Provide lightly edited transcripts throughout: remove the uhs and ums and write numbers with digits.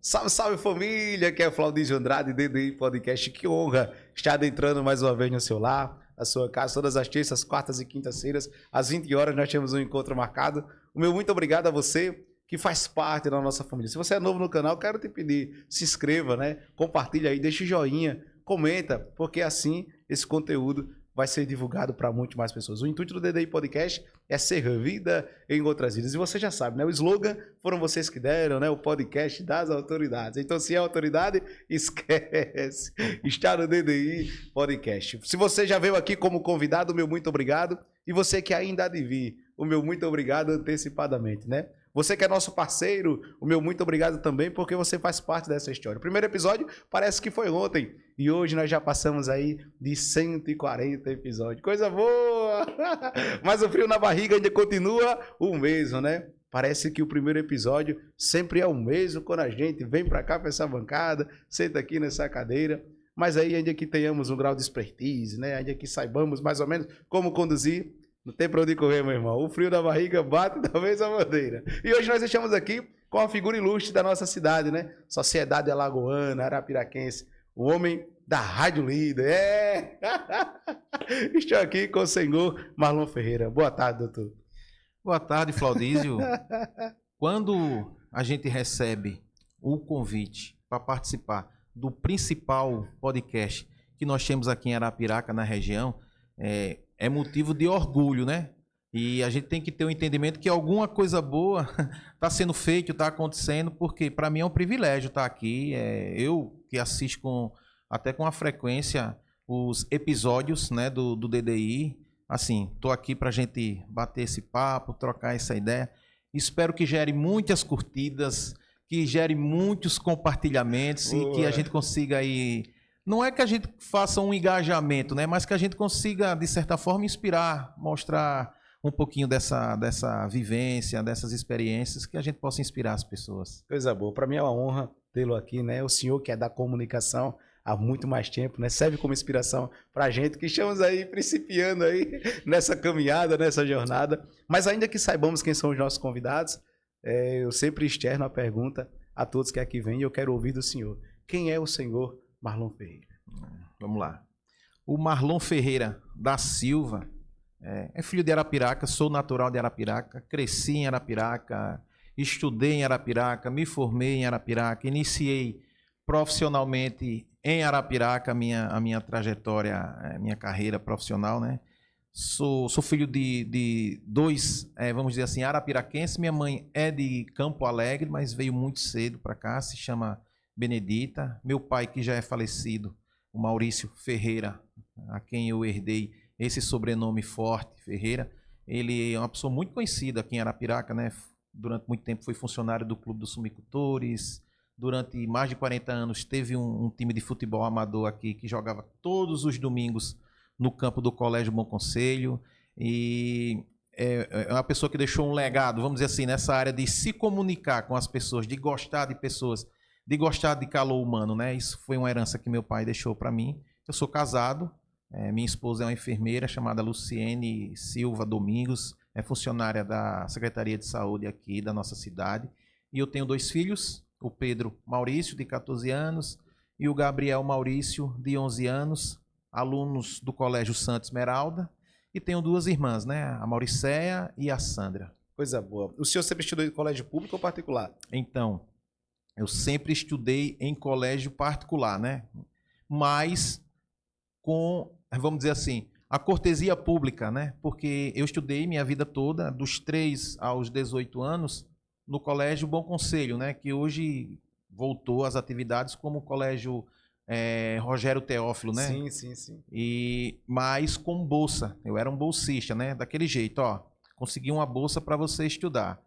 Salve, salve família, que é o Flaudísio Andrade, DDI Podcast. Que honra estar entrando mais uma vez no seu lar, na sua casa, todas as terças, quartas e quintas-feiras, às 20 horas nós temos um encontro marcado. O meu muito obrigado a você que faz parte da nossa família. Se você é novo no canal, quero te pedir, se inscreva, né? Compartilha aí, deixa o joinha, comenta, porque assim esse conteúdo vai ser divulgado para muito mais pessoas. O intuito do DDI Podcast é ser vida em outras vidas. E você já sabe, né? O slogan foram vocês que deram, né? O podcast das autoridades. Então, se é autoridade, esquece. Está no DDI Podcast. Se você já veio aqui como convidado, o meu muito obrigado. E você que ainda há de vir, o meu muito obrigado antecipadamente, né? Você que é nosso parceiro, o meu muito obrigado também, porque você faz parte dessa história. O primeiro episódio parece que foi ontem, e hoje nós já passamos aí de 140 episódios. Coisa boa! Mas o frio na barriga ainda continua o mesmo, né? Parece que o primeiro episódio sempre é o mesmo quando a gente vem pra cá, pra essa bancada, senta aqui nessa cadeira. Mas aí ainda que tenhamos um grau de expertise, né? Ainda que saibamos mais ou menos como conduzir, não tem pra onde correr, meu irmão. O frio da barriga bate talvez a bandeira. E hoje nós estamos aqui com a figura ilustre da nossa cidade, né? Sociedade Alagoana, Arapiraquense. O homem da Rádio Líder. É! Estou aqui com o senhor Marlon Ferreira. Boa tarde, doutor. Boa tarde, Flaudísio. Quando a gente recebe o convite para participar do principal podcast que nós temos aqui em Arapiraca, na região, é motivo de orgulho, né? E a gente tem que ter o entendimento que alguma coisa boa está sendo feita, está acontecendo, porque para mim é um privilégio estar aqui. Eu que assisto até com a frequência os episódios, né, do DDI. Assim, estou aqui para a gente bater esse papo, trocar essa ideia. Espero que gere muitas curtidas, que gere muitos compartilhamentos e que a gente consiga aí... Não é que a gente faça um engajamento, né? Mas que a gente consiga, de certa forma, inspirar, mostrar um pouquinho dessa vivência, dessas experiências, que a gente possa inspirar as pessoas. Coisa boa. Para mim é uma honra tê-lo aqui, né? O senhor que é da comunicação há muito mais tempo, né? Serve como inspiração para a gente que estamos aí principiando aí nessa caminhada, nessa jornada. Mas ainda que saibamos quem são os nossos convidados, eu sempre externo a pergunta a todos que aqui vêm e eu quero ouvir do senhor. Quem é o senhor Marlon Ferreira? Vamos lá. O Marlon Ferreira da Silva é filho de Arapiraca, sou natural de Arapiraca, cresci em Arapiraca, estudei em Arapiraca, me formei em Arapiraca, iniciei profissionalmente em Arapiraca a minha trajetória, minha carreira profissional, né? Sou filho de dois, vamos dizer assim, arapiraquenses. Minha mãe é de Campo Alegre, mas veio muito cedo para cá, se chama Benedita. Meu pai, que já é falecido, o Maurício Ferreira, a quem eu herdei esse sobrenome forte, Ferreira, ele é uma pessoa muito conhecida aqui em Arapiraca, né? Durante muito tempo foi funcionário do Clube dos Sumicultores. Durante mais de 40 anos teve um time de futebol amador aqui que jogava todos os domingos no campo do Colégio Bom Conselho. E é uma pessoa que deixou um legado, vamos dizer assim, nessa área de se comunicar com as pessoas, de gostar de pessoas, de gostar de calor humano, né? Isso foi uma herança que meu pai deixou para mim. Eu sou casado, minha esposa é uma enfermeira chamada Luciene Silva Domingos, é funcionária da Secretaria de Saúde aqui da nossa cidade. E eu tenho dois filhos, o Pedro Maurício, de 14 anos, e o Gabriel Maurício, de 11 anos, alunos do Colégio Santa Esmeralda. E tenho duas irmãs, né? A Mauricéia e a Sandra. Coisa boa. O senhor sempre estudou em colégio público ou particular? Então, eu sempre estudei em colégio particular, né? Mas com, vamos dizer assim, a cortesia pública, né? Porque eu estudei minha vida toda, dos 3 aos 18 anos, no Colégio Bom Conselho, né? Que hoje voltou às atividades como o Colégio Rogério Teófilo, né? Sim. Mas com bolsa. Eu era um bolsista, né? Daquele jeito, ó. Consegui uma bolsa para você estudar.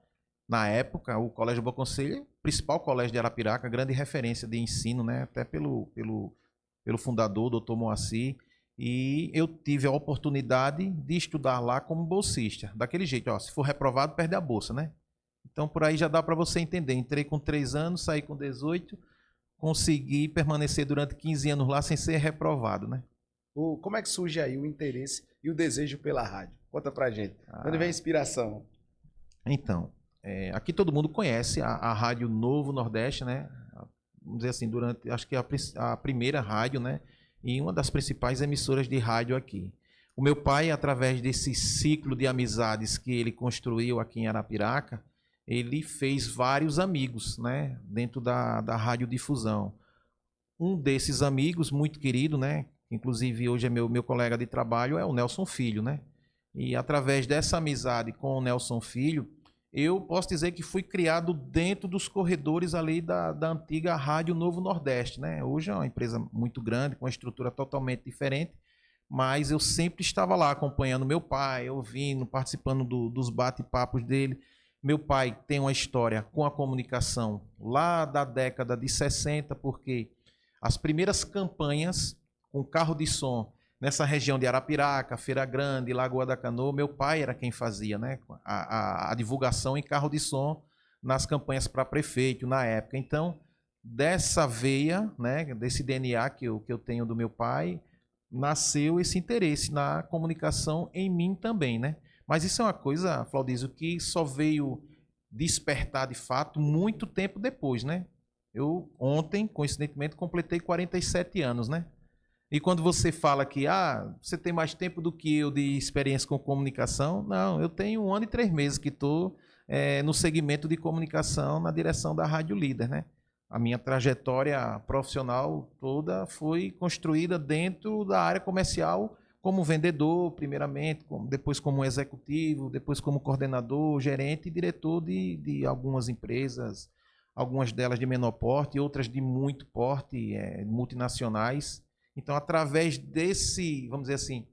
Na época, o Colégio Bom Conselho, principal colégio de Arapiraca, grande referência de ensino, né? Até pelo fundador, doutor Moacir. E eu tive a oportunidade de estudar lá como bolsista. Daquele jeito, ó. Se for reprovado, perde a bolsa, né? Então, por aí já dá para você entender. Entrei com 3 anos, saí com 18, consegui permanecer durante 15 anos lá sem ser reprovado, né? Como é que surge aí o interesse e o desejo pela rádio? Conta pra gente. Onde vem a inspiração? Então, aqui todo mundo conhece a Rádio Novo Nordeste, né? vamos dizer assim, durante, acho que a primeira rádio, né? E uma das principais emissoras de rádio aqui. O meu pai, através desse ciclo de amizades que ele construiu aqui em Arapiraca, ele fez vários amigos, né? Dentro da radiodifusão. Um desses amigos, muito querido, né? Inclusive hoje é meu colega de trabalho, é o Nelson Filho, né? E através dessa amizade com o Nelson Filho, eu posso dizer que fui criado dentro dos corredores ali da antiga Rádio Novo Nordeste, né? Hoje é uma empresa muito grande, com uma estrutura totalmente diferente, mas eu sempre estava lá acompanhando meu pai, ouvindo, participando dos bate-papos dele. Meu pai tem uma história com a comunicação lá da década de 60, porque as primeiras campanhas com carro de som nessa região de Arapiraca, Feira Grande, Lagoa da Canoa, meu pai era quem fazia, né, a divulgação em carro de som nas campanhas para prefeito na época. Então, dessa veia, né, desse DNA que eu tenho do meu pai, nasceu esse interesse na comunicação em mim também, né? Mas isso é uma coisa, Flaudísio, que só veio despertar de fato muito tempo depois, né? Eu ontem, coincidentemente, completei 47 anos, né? E quando você fala que você tem mais tempo do que eu de experiência com comunicação, não, eu tenho 1 ano e 3 meses que estou no segmento de comunicação na direção da Rádio Líder, né? A minha trajetória profissional toda foi construída dentro da área comercial, como vendedor, primeiramente, depois como executivo, depois como coordenador, gerente e diretor de algumas empresas, algumas delas de menor porte, outras de muito porte, multinacionais. Então, através desse, vamos dizer assim,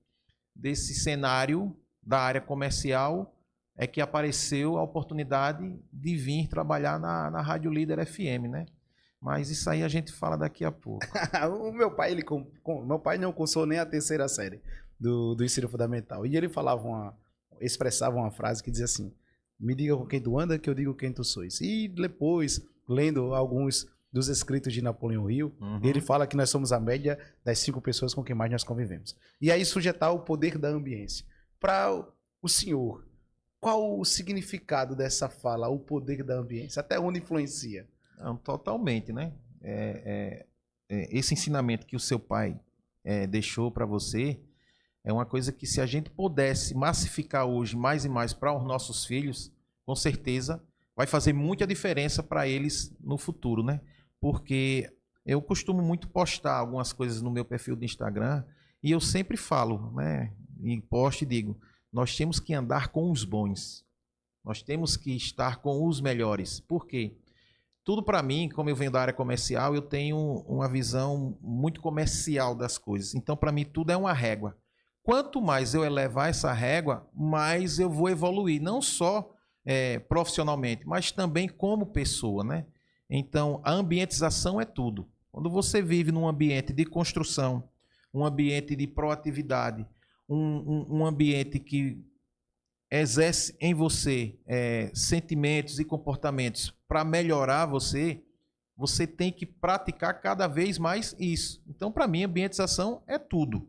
desse cenário da área comercial, é que apareceu a oportunidade de vir trabalhar na Rádio Líder FM, né? Mas isso aí a gente fala daqui a pouco. O meu pai, meu pai não cursou nem a terceira série do ensino fundamental. E ele expressava uma frase que dizia assim: me diga com quem tu anda, que eu digo quem tu sois. E depois, lendo alguns dos escritos de Napoleão Hill, ele fala que nós somos a média das 5 pessoas com quem mais nós convivemos. E aí sujetar o poder da ambiência. Para o senhor, qual o significado dessa fala, o poder da ambiência? Até onde influencia? Não, totalmente, né? Esse ensinamento que o seu pai deixou para você é uma coisa que, se a gente pudesse massificar hoje mais e mais para os nossos filhos, com certeza vai fazer muita diferença para eles no futuro, né? Porque eu costumo muito postar algumas coisas no meu perfil do Instagram e eu sempre falo, né? Em post digo, nós temos que andar com os bons, nós temos que estar com os melhores. Por quê? Tudo para mim, como eu venho da área comercial, eu tenho uma visão muito comercial das coisas. Então, para mim, tudo é uma régua. Quanto mais eu elevar essa régua, mais eu vou evoluir, não só profissionalmente, mas também como pessoa, né? Então, a ambientização é tudo. Quando você vive num ambiente de construção, um ambiente de proatividade, um ambiente que exerce em você sentimentos e comportamentos para melhorar você, você tem que praticar cada vez mais isso. Então, para mim, ambientização é tudo,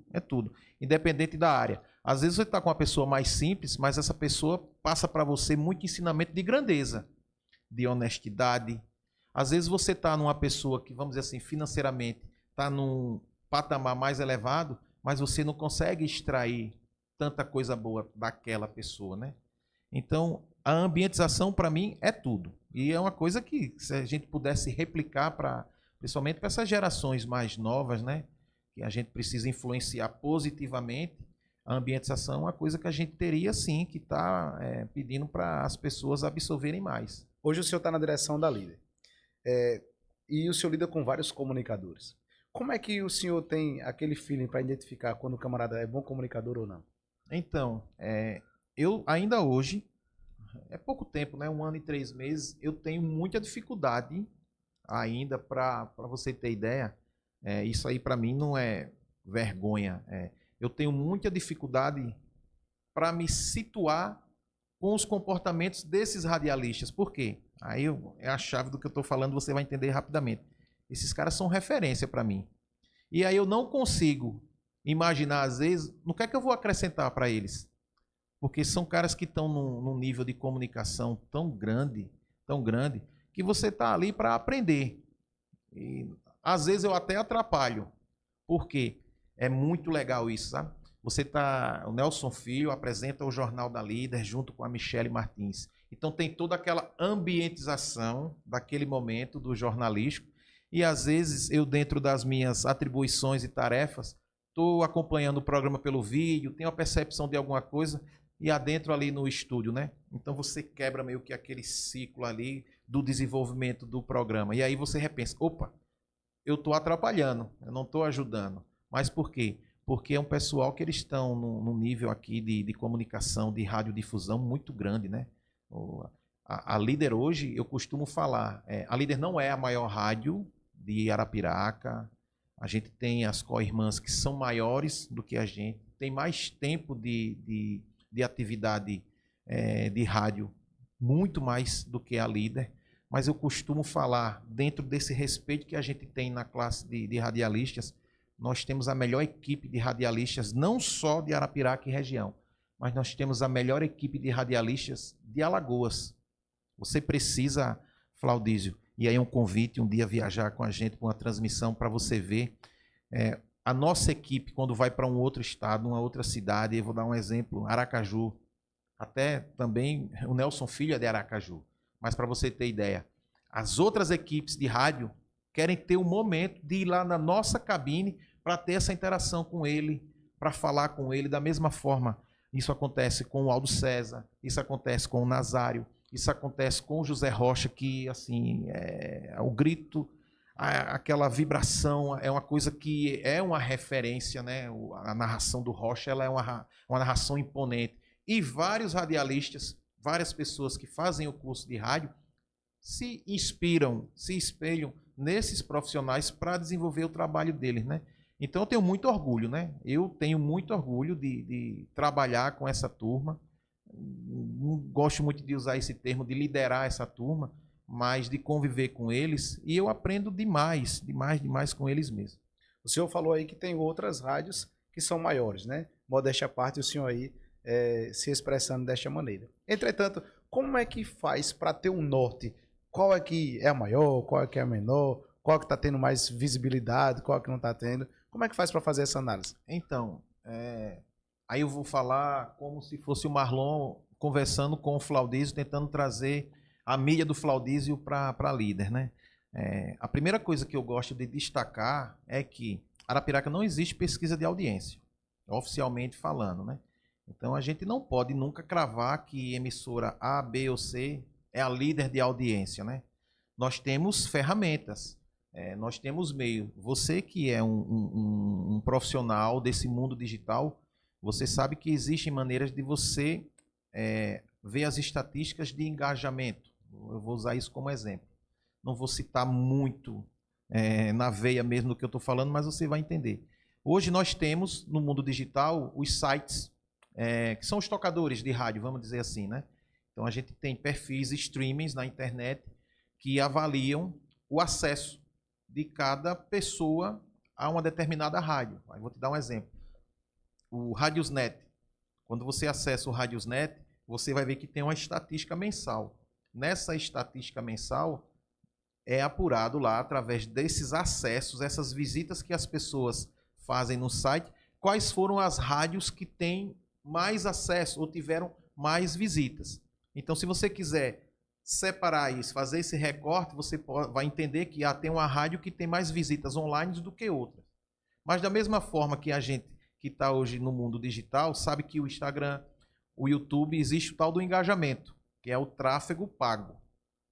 independente da área. Às vezes você está com uma pessoa mais simples, mas essa pessoa passa para você muito ensinamento de grandeza, de honestidade. Às vezes você está numa pessoa que, vamos dizer assim, financeiramente está num patamar mais elevado, mas você não consegue extrair tanta coisa boa daquela pessoa, né? Então, a ambientização, para mim, é tudo. E é uma coisa que, se a gente pudesse replicar, principalmente para essas gerações mais novas, né? Que a gente precisa influenciar positivamente, a ambientização é uma coisa que a gente teria, sim, que está pedindo para as pessoas absorverem mais. Hoje o senhor está na direção da Líder. E o senhor lida com vários comunicadores. Como é que o senhor tem aquele feeling para identificar quando o camarada é bom comunicador ou não? Então, eu ainda hoje, é pouco tempo, né? 1 ano e 3 meses, eu tenho muita dificuldade ainda, para você ter ideia, isso aí para mim não é vergonha, eu tenho muita dificuldade para me situar com os comportamentos desses radialistas. Por quê? Aí é a chave do que eu estou falando, você vai entender rapidamente. Esses caras são referência para mim. E aí eu não consigo imaginar, às vezes, no que é que eu vou acrescentar para eles. Porque são caras que estão num nível de comunicação tão grande, que você está ali para aprender. E às vezes eu até atrapalho. Por quê? É muito legal isso, sabe? O Nelson Filho apresenta o Jornal da Líder junto com a Michele Martins. Então tem toda aquela ambientização daquele momento do jornalístico. E às vezes eu, dentro das minhas atribuições e tarefas, estou acompanhando o programa pelo vídeo, tenho a percepção de alguma coisa e adentro ali no estúdio, né? Então você quebra meio que aquele ciclo ali do desenvolvimento do programa. E aí você repensa, opa, eu estou atrapalhando, eu não estou ajudando. Mas por quê? Porque é um pessoal que eles estão num nível aqui de comunicação, de radiodifusão muito grande, né? A Líder hoje, eu costumo falar, a Líder não é a maior rádio de Arapiraca, a gente tem as co-irmãs que são maiores do que a gente, tem mais tempo de atividade de rádio, muito mais do que a Líder, mas eu costumo falar, dentro desse respeito que a gente tem na classe de radialistas, nós temos a melhor equipe de radialistas, não só de Arapiraca e região, mas nós temos a melhor equipe de radialistas de Alagoas. Você precisa, Flaudísio, e aí um convite, um dia viajar com a gente para uma transmissão para você ver. A nossa equipe, quando vai para um outro estado, uma outra cidade, eu vou dar um exemplo, Aracaju, até também o Nelson Filho é de Aracaju, mas para você ter ideia, as outras equipes de rádio querem ter um momento de ir lá na nossa cabine para ter essa interação com ele, para falar com ele da mesma forma. Isso acontece com o Aldo César, isso acontece com o Nazário, isso acontece com o José Rocha, que assim, o grito, aquela vibração, é uma coisa que é uma referência, né? A narração do Rocha, ela é uma narração imponente. E vários radialistas, várias pessoas que fazem o curso de rádio, se inspiram, se espelham nesses profissionais para desenvolver o trabalho deles, né? Então eu tenho muito orgulho, né? Eu tenho muito orgulho de trabalhar com essa turma. Não gosto muito de usar esse termo, de liderar essa turma, mas de conviver com eles. E eu aprendo demais, demais, demais com eles mesmo. O senhor falou aí que tem outras rádios que são maiores, né? Modéstia à parte, o senhor aí se expressando desta maneira. Entretanto, como é que faz para ter um norte? Qual é que é a maior, qual é que é a menor, qual é que está tendo mais visibilidade, qual é que não está tendo? Como é que faz para fazer essa análise? Então, aí eu vou falar como se fosse o Marlon conversando com o Flaudísio, tentando trazer a mídia do Flaudísio para a Líder, né? A primeira coisa que eu gosto de destacar é que Arapiraca não existe pesquisa de audiência, oficialmente falando, né? Então a gente não pode nunca cravar que emissora A, B ou C é a líder de audiência, né? Nós temos ferramentas, nós temos meio. Você que é um profissional desse mundo digital, você sabe que existem maneiras de você ver as estatísticas de engajamento. Eu vou usar isso como exemplo. Não vou citar muito na veia mesmo do que eu estou falando, mas você vai entender. Hoje nós temos no mundo digital os sites que são os tocadores de rádio, vamos dizer assim, né? Então a gente tem perfis streamings na internet que avaliam o acesso de cada pessoa a uma determinada rádio. Aí vou te dar um exemplo. O Radiosnet. Quando você acessa o Radiosnet, você vai ver que tem uma estatística mensal. Nessa estatística mensal é apurado lá através desses acessos, essas visitas que as pessoas fazem no site, quais foram as rádios que têm mais acesso ou tiveram mais visitas. Então, se você quiser separar isso, fazer esse recorte, você vai entender que tem uma rádio que tem mais visitas online do que outras. Mas da mesma forma que a gente que está hoje no mundo digital sabe que o Instagram, o YouTube, existe o tal do engajamento, que é o tráfego pago,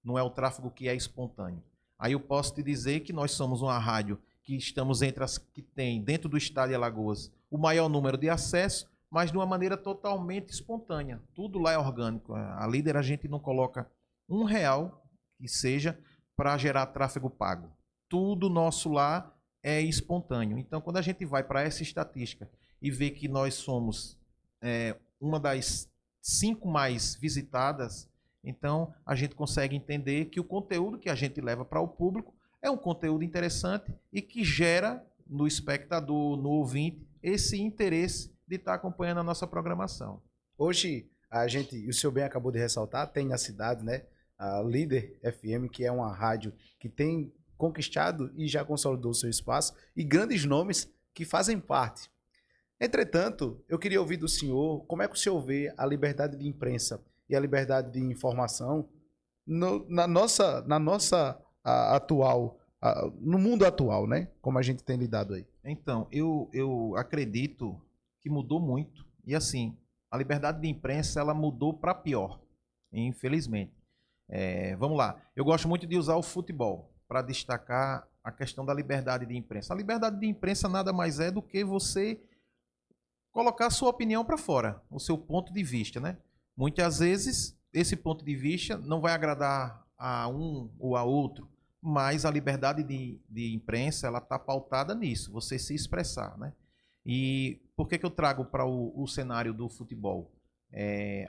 não é o tráfego que é espontâneo. Aí eu posso te dizer que nós somos uma rádio que estamos entre as que tem, dentro do estado de Alagoas, o maior número de acessos, mas de uma maneira totalmente espontânea. Tudo lá é orgânico. A Líder, a gente não coloca R$1 que seja para gerar tráfego pago. Tudo nosso lá é espontâneo. Então, quando a gente vai para essa estatística e vê que nós somos uma das 5 mais visitadas, então a gente consegue entender que o conteúdo que a gente leva para o público é um conteúdo interessante e que gera no espectador, no ouvinte, esse interesse de estar acompanhando a nossa programação. Hoje, o senhor bem acabou de ressaltar, tem na cidade, né, a Líder FM, que é uma rádio que tem conquistado e já consolidou seu espaço, e grandes nomes que fazem parte. Entretanto, eu queria ouvir do senhor como é que o senhor vê a liberdade de imprensa e a liberdade de informação no mundo atual, né? Como a gente tem lidado aí. Então, eu acredito que mudou muito. E assim, a liberdade de imprensa ela mudou para pior, infelizmente. Vamos lá. Eu gosto muito de usar o futebol para destacar a questão da liberdade de imprensa. A liberdade de imprensa nada mais é do que você colocar a sua opinião para fora, o seu ponto de vista, né? Muitas vezes, esse ponto de vista não vai agradar a um ou a outro, mas a liberdade de imprensa ela está pautada nisso, você se expressar, né? E por que eu trago para o cenário do futebol?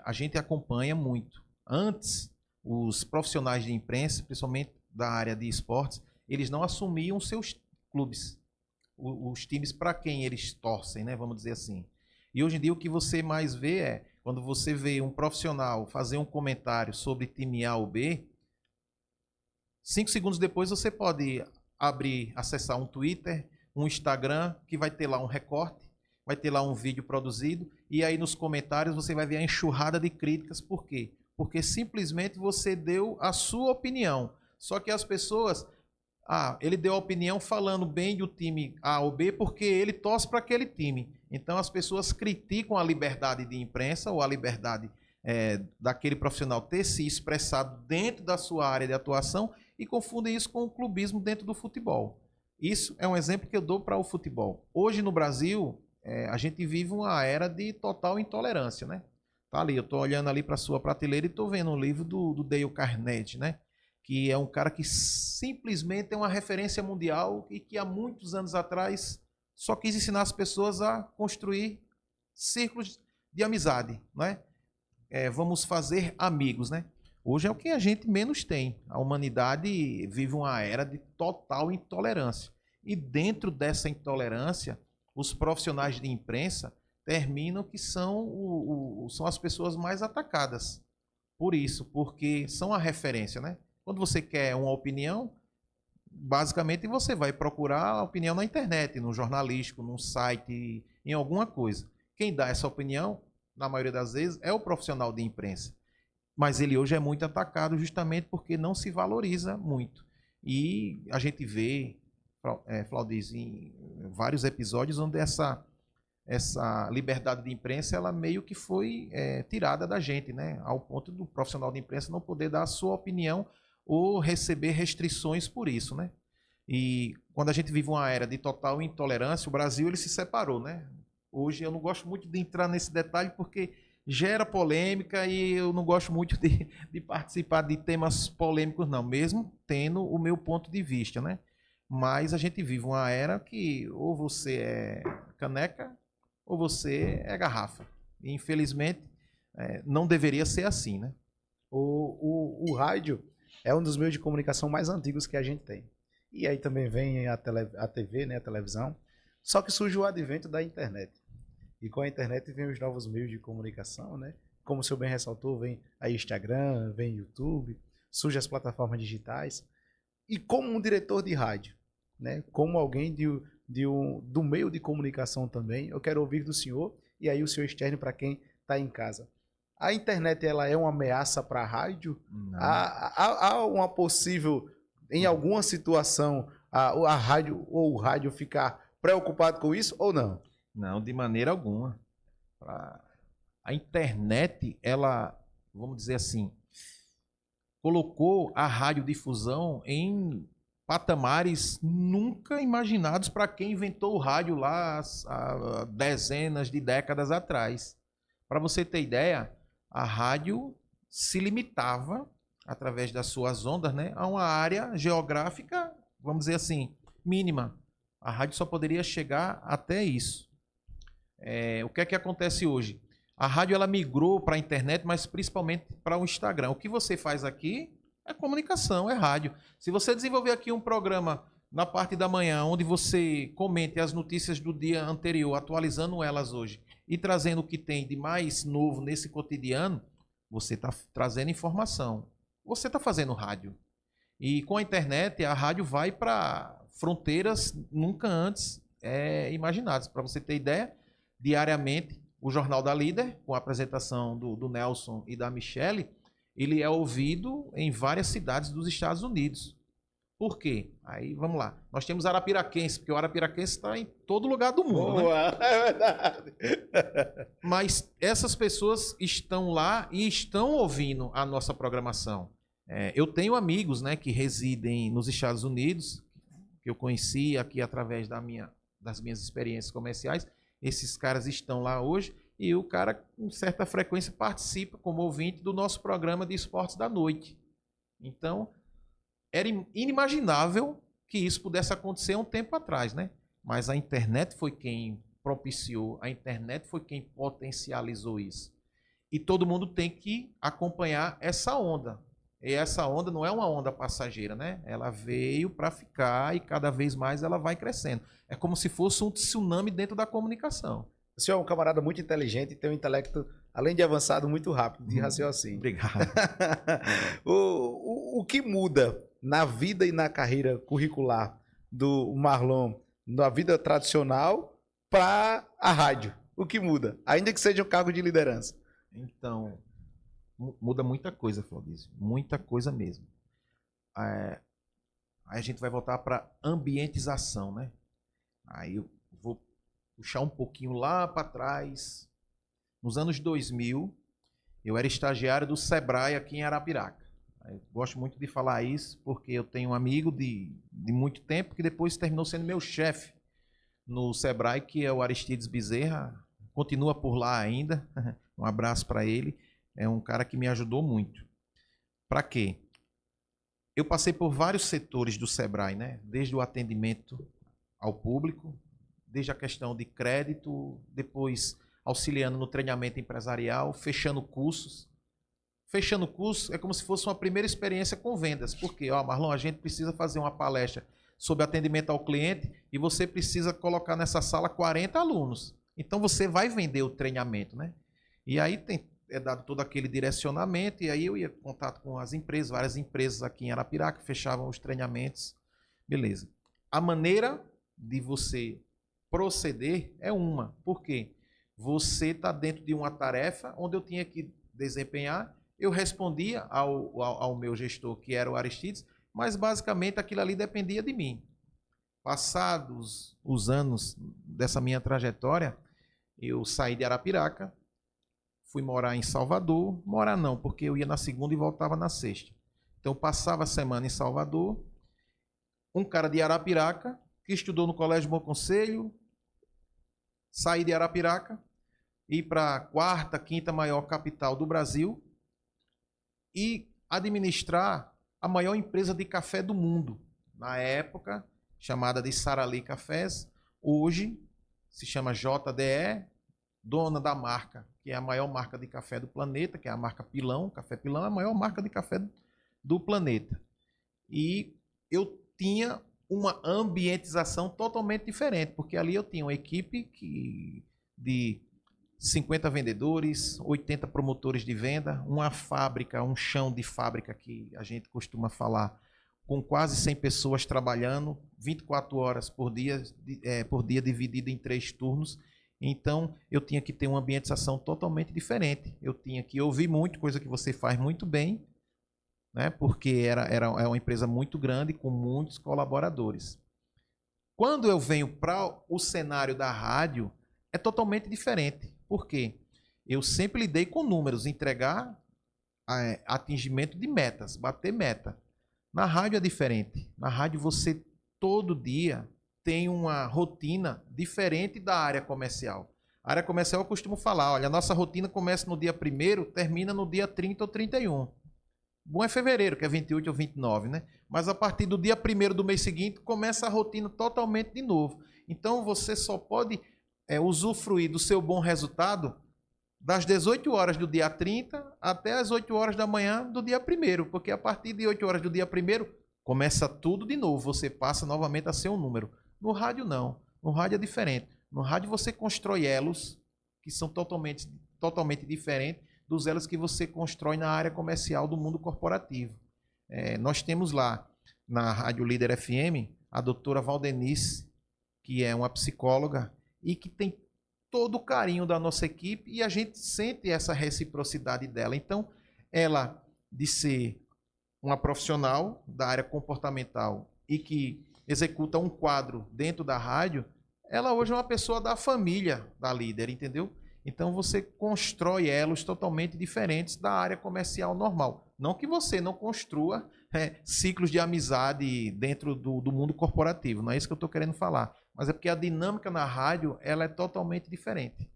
A gente acompanha muito. Antes, os profissionais de imprensa, principalmente da área de esportes, eles não assumiam seus clubes, os times para quem eles torcem, né? Vamos dizer assim. E hoje em dia o que você mais vê é, quando você vê um profissional fazer um comentário sobre time A ou B, 5 segundos depois você pode acessar um Twitter, um Instagram, que vai ter lá um recorte, vai ter lá um vídeo produzido, e aí nos comentários você vai ver a enxurrada de críticas. Por quê? Porque simplesmente você deu a sua opinião. Só que as pessoas... ele deu a opinião falando bem do time A ou B porque ele torce para aquele time. Então as pessoas criticam a liberdade de imprensa ou a liberdade daquele profissional ter se expressado dentro da sua área de atuação e confundem isso com o clubismo dentro do futebol. Isso é um exemplo que eu dou para o futebol. Hoje no Brasil, a gente vive uma era de total intolerância, né? Tá ali, eu estou olhando ali para a sua prateleira e estou vendo um livro do Dale Carnegie, né? Que é um cara que simplesmente é uma referência mundial e que há muitos anos atrás só quis ensinar as pessoas a construir círculos de amizade, né? Vamos fazer amigos, né? Hoje é o que a gente menos tem. A humanidade vive uma era de total intolerância. E dentro dessa intolerância, os profissionais de imprensa terminam que são as pessoas mais atacadas. Por isso, porque são a referência, né? Quando você quer uma opinião, basicamente você vai procurar a opinião na internet, no jornalístico, num site, em alguma coisa. Quem dá essa opinião, na maioria das vezes, é o profissional de imprensa. Mas ele hoje é muito atacado justamente porque não se valoriza muito. E a gente vê, Claudiz, em vários episódios onde essa liberdade de imprensa ela meio que foi tirada da gente, né? Ao ponto do profissional de imprensa não poder dar a sua opinião ou receber restrições por isso, né? E quando a gente vive uma era de total intolerância, o Brasil ele se separou, né? Hoje eu não gosto muito de entrar nesse detalhe porque gera polêmica e eu não gosto muito de participar de temas polêmicos não, mesmo tendo o meu ponto de vista, né? Mas a gente vive uma era que ou você é caneca ou você é garrafa. E, infelizmente, não deveria ser assim, né? O rádio é um dos meios de comunicação mais antigos que a gente tem. E aí também vem a TV, né, a televisão. Só que surge o advento da internet. E com a internet vem os novos meios de comunicação, né? Como o senhor bem ressaltou, vem a Instagram, vem YouTube, surgem as plataformas digitais. E como um diretor de rádio, né? Como alguém do meio de comunicação também, eu quero ouvir do senhor, e aí o senhor externe para quem está em casa. A internet ela é uma ameaça para a rádio? Há uma possível, em alguma situação, a rádio ou o rádio ficar preocupado com isso ou não? Não, de maneira alguma. A internet, ela, vamos dizer assim, colocou a radiodifusão em patamares nunca imaginados para quem inventou o rádio lá há dezenas de décadas atrás. Para você ter ideia, a rádio se limitava, através das suas ondas, né, a uma área geográfica, vamos dizer assim, mínima. A rádio só poderia chegar até isso. O que é que acontece hoje? A rádio ela migrou para a internet, mas principalmente para o Instagram. O que você faz aqui é comunicação, é rádio. Se você desenvolver aqui um programa na parte da manhã, onde você comente as notícias do dia anterior, atualizando elas hoje, e trazendo o que tem de mais novo nesse cotidiano, você está trazendo informação. Você está fazendo rádio. E com a internet, a rádio vai para fronteiras nunca antes imaginadas. Para você ter ideia, diariamente, o Jornal da Líder, com a apresentação do Nelson e da Michele, ele é ouvido em várias cidades dos Estados Unidos. Por quê? Aí, vamos lá. Nós temos Arapiraquense, porque o Arapiraquense está em todo lugar do mundo. Boa, né? é verdade. Mas essas pessoas estão lá e estão ouvindo a nossa programação. Eu tenho amigos, né, que residem nos Estados Unidos, que eu conheci aqui através das minhas experiências comerciais. Esses caras estão lá hoje e o cara, com certa frequência, participa como ouvinte do nosso programa de esportes da noite. Então, era inimaginável que isso pudesse acontecer há um tempo atrás, né? Mas a internet foi quem propiciou, a internet foi quem potencializou isso. E todo mundo tem que acompanhar essa onda. E essa onda não é uma onda passageira, né? Ela veio para ficar e cada vez mais ela vai crescendo. É como se fosse um tsunami dentro da comunicação. O senhor é um camarada muito inteligente e tem um intelecto, além de avançado, muito rápido de raciocínio. Obrigado. O que muda na vida e na carreira curricular do Marlon, na vida tradicional, para a rádio? O que muda? Ainda que seja um cargo de liderança. Então, muda muita coisa, Claudício. Muita coisa mesmo. Aí a gente vai voltar para ambientização, né? Aí eu vou puxar um pouquinho lá para trás. Nos anos 2000, eu era estagiário do Sebrae aqui em Arapiraca. Eu gosto muito de falar isso porque eu tenho um amigo de muito tempo que depois terminou sendo meu chefe no Sebrae, que é o Aristides Bezerra. Continua por lá ainda. Um abraço para ele. É um cara que me ajudou muito. Para quê? Eu passei por vários setores do Sebrae, né? Desde o atendimento ao público, desde a questão de crédito, depois auxiliando no treinamento empresarial, fechando cursos. Fechando curso é como se fosse uma primeira experiência com vendas. Por quê? Marlon, a gente precisa fazer uma palestra sobre atendimento ao cliente e você precisa colocar nessa sala 40 alunos. Então você vai vender o treinamento, né? E aí é dado todo aquele direcionamento, e aí eu ia em contato com as empresas, várias empresas aqui em Arapiraca, fechavam os treinamentos. Beleza. A maneira de você proceder é uma. Por quê? Você está dentro de uma tarefa onde eu tinha que desempenhar, eu respondia ao meu gestor, que era o Aristides, mas basicamente aquilo ali dependia de mim. Passados os anos dessa minha trajetória, eu saí de Arapiraca, fui morar em Salvador. Morar não, porque eu ia na segunda e voltava na sexta. Então passava a semana em Salvador. Um cara de Arapiraca, que estudou no Colégio Bom Conselho, saí de Arapiraca, ir para a quarta, quinta maior capital do Brasil e administrar a maior empresa de café do mundo. Na época, chamada de Sarali Cafés, hoje se chama JDE, dona da marca, que é a maior marca de café do planeta, que é a marca Pilão. Café Pilão é a maior marca de café do planeta. E eu tinha uma ambientização totalmente diferente, porque ali eu tinha uma equipe de 50 vendedores, 80 promotores de venda, uma fábrica, um chão de fábrica que a gente costuma falar, com quase 100 pessoas trabalhando, 24 horas por dia dividido em 3 turnos. Então, eu tinha que ter uma ambientização totalmente diferente. Eu tinha que ouvir muito, coisa que você faz muito bem, né? Porque era uma empresa muito grande, com muitos colaboradores. Quando eu venho para o cenário da rádio, é totalmente diferente. Por quê? Eu sempre lidei com números, entregar atingimento de metas, bater meta. Na rádio é diferente. Na rádio você todo dia tem uma rotina diferente da área comercial. A área comercial eu costumo falar, olha, a nossa rotina começa no dia 1º, termina no dia 30 ou 31. Bom é fevereiro, que é 28 ou 29, né? Mas a partir do dia 1º do mês seguinte, começa a rotina totalmente de novo. Então você só pode usufruir do seu bom resultado das 18 horas do dia 30 até as 8 horas da manhã do dia 1º, porque a partir de 8 horas do dia 1º começa tudo de novo, você passa novamente a ser um número. No rádio não, no rádio é diferente. No rádio você constrói elos que são totalmente diferentes dos elos que você constrói na área comercial do mundo corporativo. Nós temos lá na Rádio Líder FM, a doutora Valdenice, que é uma psicóloga e que tem todo o carinho da nossa equipe e a gente sente essa reciprocidade dela. Então, ela, de ser uma profissional da área comportamental e que executa um quadro dentro da rádio, ela hoje é uma pessoa da família da Líder, entendeu? Então você constrói elos totalmente diferentes da área comercial normal. Não que você não construa ciclos de amizade dentro do mundo corporativo, não é isso que eu estou querendo falar. Mas é porque a dinâmica na rádio ela é totalmente diferente.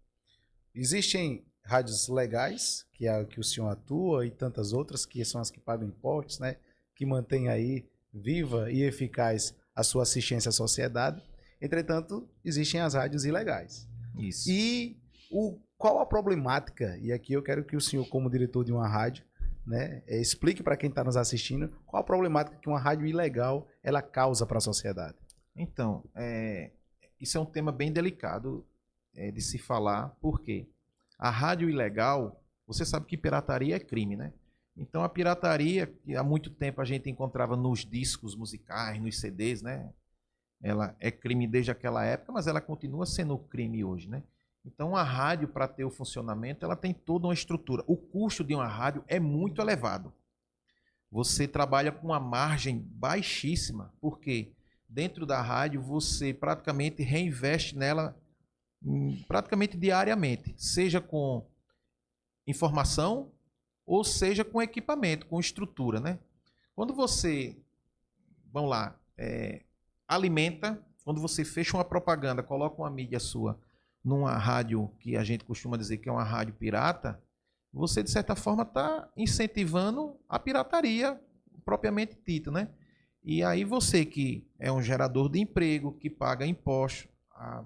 Existem rádios legais, que é o que o senhor atua, e tantas outras, que são as que pagam impostos, né? Que mantêm aí viva e eficaz a sua assistência à sociedade. Entretanto, existem as rádios ilegais. Isso. E qual a problemática, e aqui eu quero que o senhor, como diretor de uma rádio, né, explique para quem está nos assistindo qual a problemática que uma rádio ilegal ela causa para a sociedade. Então, isso é um tema bem delicado de se falar, porque a rádio ilegal, você sabe que pirataria é crime, né? Então a pirataria, que há muito tempo a gente encontrava nos discos musicais, nos CDs, né? Ela é crime desde aquela época, mas ela continua sendo crime hoje, né? Então a rádio, para ter o funcionamento, ela tem toda uma estrutura. O custo de uma rádio é muito elevado. Você trabalha com uma margem baixíssima, porque dentro da rádio você praticamente reinveste nela praticamente diariamente, seja com informação ou seja com equipamento, com estrutura, né? Quando você, vamos lá, alimenta, quando você fecha uma propaganda, coloca uma mídia sua numa rádio que a gente costuma dizer que é uma rádio pirata, você de certa forma está incentivando a pirataria propriamente dita, né? E aí você que é um gerador de emprego, que paga impostos,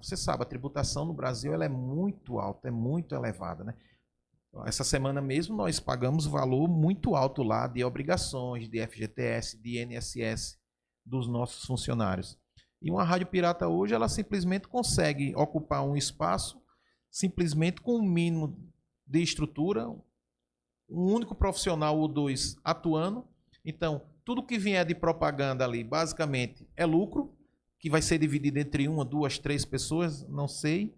você sabe, a tributação no Brasil ela é muito alta, é muito elevada, né? Essa semana mesmo nós pagamos valor muito alto lá de obrigações, de FGTS, de INSS dos nossos funcionários. E uma rádio pirata hoje, ela simplesmente consegue ocupar um espaço simplesmente com um mínimo de estrutura, um único profissional ou dois atuando. Então, tudo que vier de propaganda ali, basicamente, é lucro, que vai ser dividido entre uma, duas, três pessoas, não sei.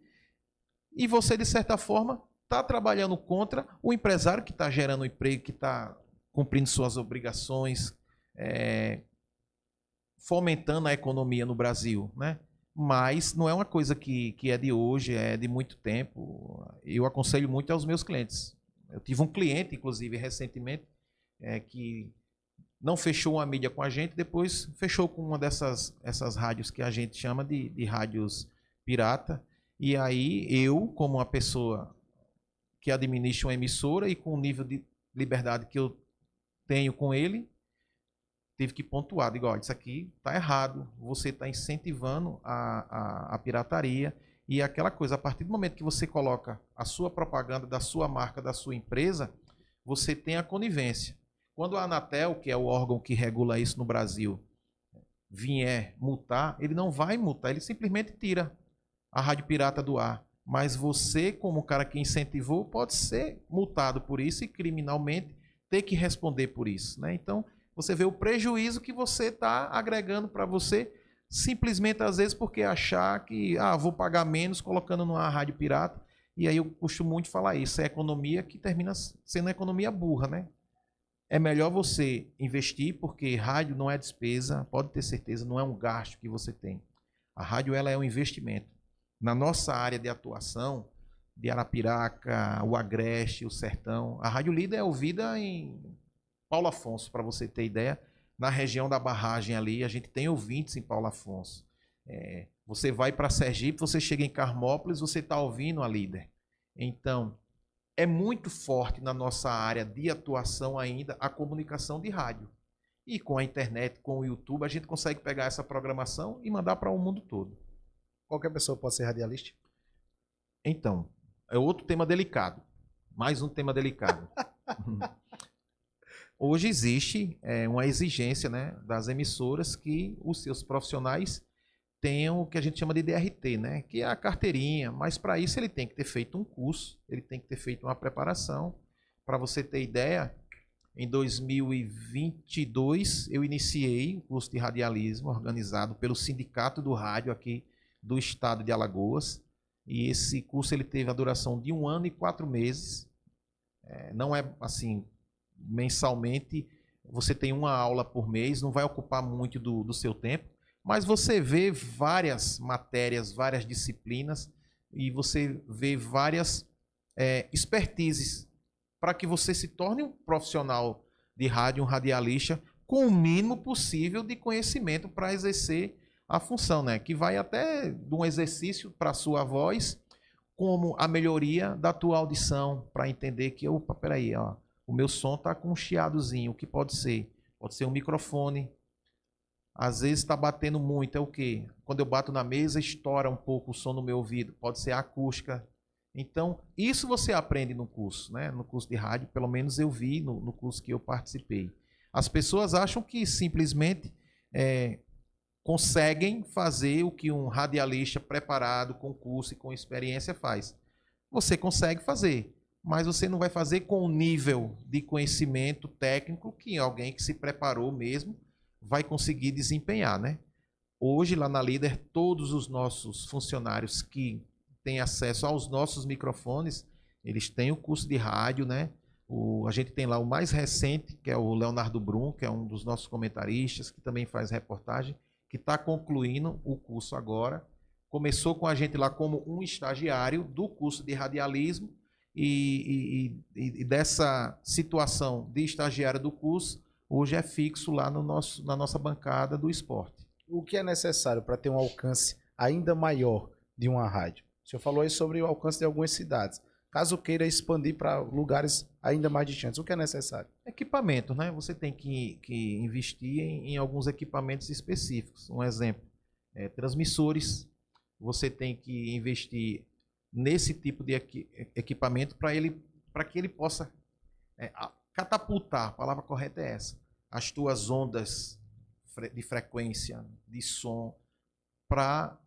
E você, de certa forma, está trabalhando contra o empresário que está gerando emprego, que está cumprindo suas obrigações, fomentando a economia no Brasil, né? Mas não é uma coisa que é de hoje, é de muito tempo. Eu aconselho muito aos meus clientes. Eu tive um cliente, inclusive, recentemente, que não fechou uma mídia com a gente, depois fechou com uma essas rádios que a gente chama de rádios pirata. E aí eu, como uma pessoa que administra uma emissora e com o nível de liberdade que eu tenho com ele, tive que pontuar, digo, isso aqui está errado, você está incentivando a pirataria e aquela coisa, a partir do momento que você coloca a sua propaganda da sua marca, da sua empresa, você tem a conivência. Quando a Anatel, que é o órgão que regula isso no Brasil, vier multar, ele não vai multar, ele simplesmente tira a rádio pirata do ar. Mas você, como cara que incentivou, pode ser multado por isso e criminalmente ter que responder por isso, né? Então, você vê o prejuízo que você está agregando para você, simplesmente às vezes porque achar que vou pagar menos colocando numa rádio pirata. E aí eu costumo muito falar isso, é economia que termina sendo economia burra, né? É melhor você investir, porque rádio não é despesa, pode ter certeza, não é um gasto que você tem. A rádio ela é um investimento. Na nossa área de atuação, de Arapiraca, o Agreste, o Sertão, a Rádio Líder é ouvida em Paulo Afonso, para você ter ideia, na região da barragem ali, a gente tem ouvintes em Paulo Afonso. Você vai para Sergipe, você chega em Carmópolis, você está ouvindo a Líder. Então, é muito forte na nossa área de atuação ainda a comunicação de rádio. E com a internet, com o YouTube, a gente consegue pegar essa programação e mandar para o mundo todo. Qualquer pessoa pode ser radialista? Então, é outro tema delicado. Mais um tema delicado. Hoje existe uma exigência, né, das emissoras que os seus profissionais tenham o que a gente chama de DRT, né, que é a carteirinha, mas para isso ele tem que ter feito um curso, ele tem que ter feito uma preparação. Para você ter ideia, em 2022, eu iniciei o curso de radialismo organizado pelo Sindicato do Rádio aqui do estado de Alagoas. E esse curso ele teve a duração de 1 ano e 4 meses. Não é assim, mensalmente, você tem uma aula por mês, não vai ocupar muito do seu tempo, mas você vê várias matérias, várias disciplinas e você vê várias expertises para que você se torne um profissional de rádio, um radialista, com o mínimo possível de conhecimento para exercer a função, né? Que vai até de um exercício para a sua voz, como a melhoria da tua audição, para entender que, opa, peraí, ó, o meu som está com um chiadozinho, o que pode ser? Pode ser um microfone. Às vezes está batendo muito, é o quê? Quando eu bato na mesa, estoura um pouco o som no meu ouvido, pode ser a acústica. Então, isso você aprende no curso, né? No curso de rádio, pelo menos eu vi no curso que eu participei. As pessoas acham que simplesmente conseguem fazer o que um radialista preparado, com curso e com experiência faz. Você consegue fazer, mas você não vai fazer com o nível de conhecimento técnico que alguém que se preparou mesmo vai conseguir desempenhar, né? Hoje, lá na Líder, todos os nossos funcionários que têm acesso aos nossos microfones, eles têm o curso de rádio, né? A gente tem lá o mais recente, que é o Leonardo Brum, que é um dos nossos comentaristas, que também faz reportagem, que está concluindo o curso agora. Começou com a gente lá como um estagiário do curso de radialismo e dessa situação de estagiário do curso, hoje é fixo lá na nossa bancada do esporte. O que é necessário para ter um alcance ainda maior de uma rádio? O senhor falou aí sobre o alcance de algumas cidades. Caso queira expandir para lugares ainda mais distantes, o que é necessário? Equipamento, né? Você tem que investir em alguns equipamentos específicos. Um exemplo, transmissores. Você tem que investir nesse tipo de equipamento para que ele possa catapultar, a palavra correta é essa, as tuas ondas de frequência, de som, para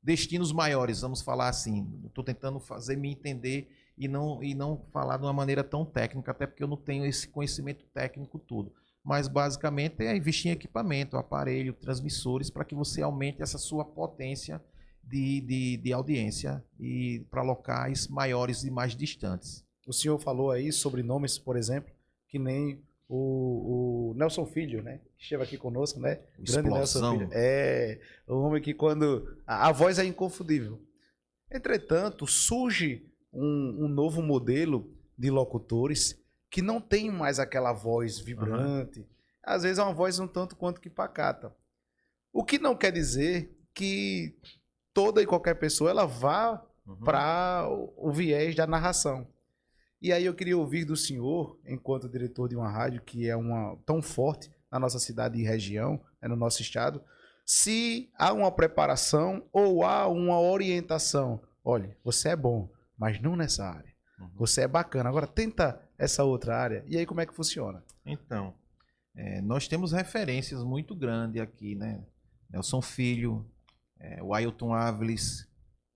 destinos maiores, vamos falar assim. Estou tentando fazer me entender e não falar de uma maneira tão técnica, até porque eu não tenho esse conhecimento técnico todo. Mas basicamente é investir em equipamento, aparelho, transmissores, para que você aumente essa sua potência de audiência e para locais maiores e mais distantes. O senhor falou aí sobre nomes, por exemplo, que nem o Nelson Filho, né? Que esteve aqui conosco, né? Grande Nelson Filho. É um homem que quando... A voz é inconfundível. Entretanto, surge um novo modelo de locutores que não tem mais aquela voz vibrante. Às vezes é uma voz um tanto quanto que pacata. O que não quer dizer que toda e qualquer pessoa ela vá para o viés da narração. E aí eu queria ouvir do senhor, enquanto diretor de uma rádio que é tão forte na nossa cidade e região, no nosso estado, se há uma preparação ou há uma orientação. Olha, você é bom, mas não nessa área. Você é bacana, agora tenta essa outra área. E aí como é que funciona? Então, nós temos referências muito grandes aqui, né? Nelson Filho, o Ailton Áviles,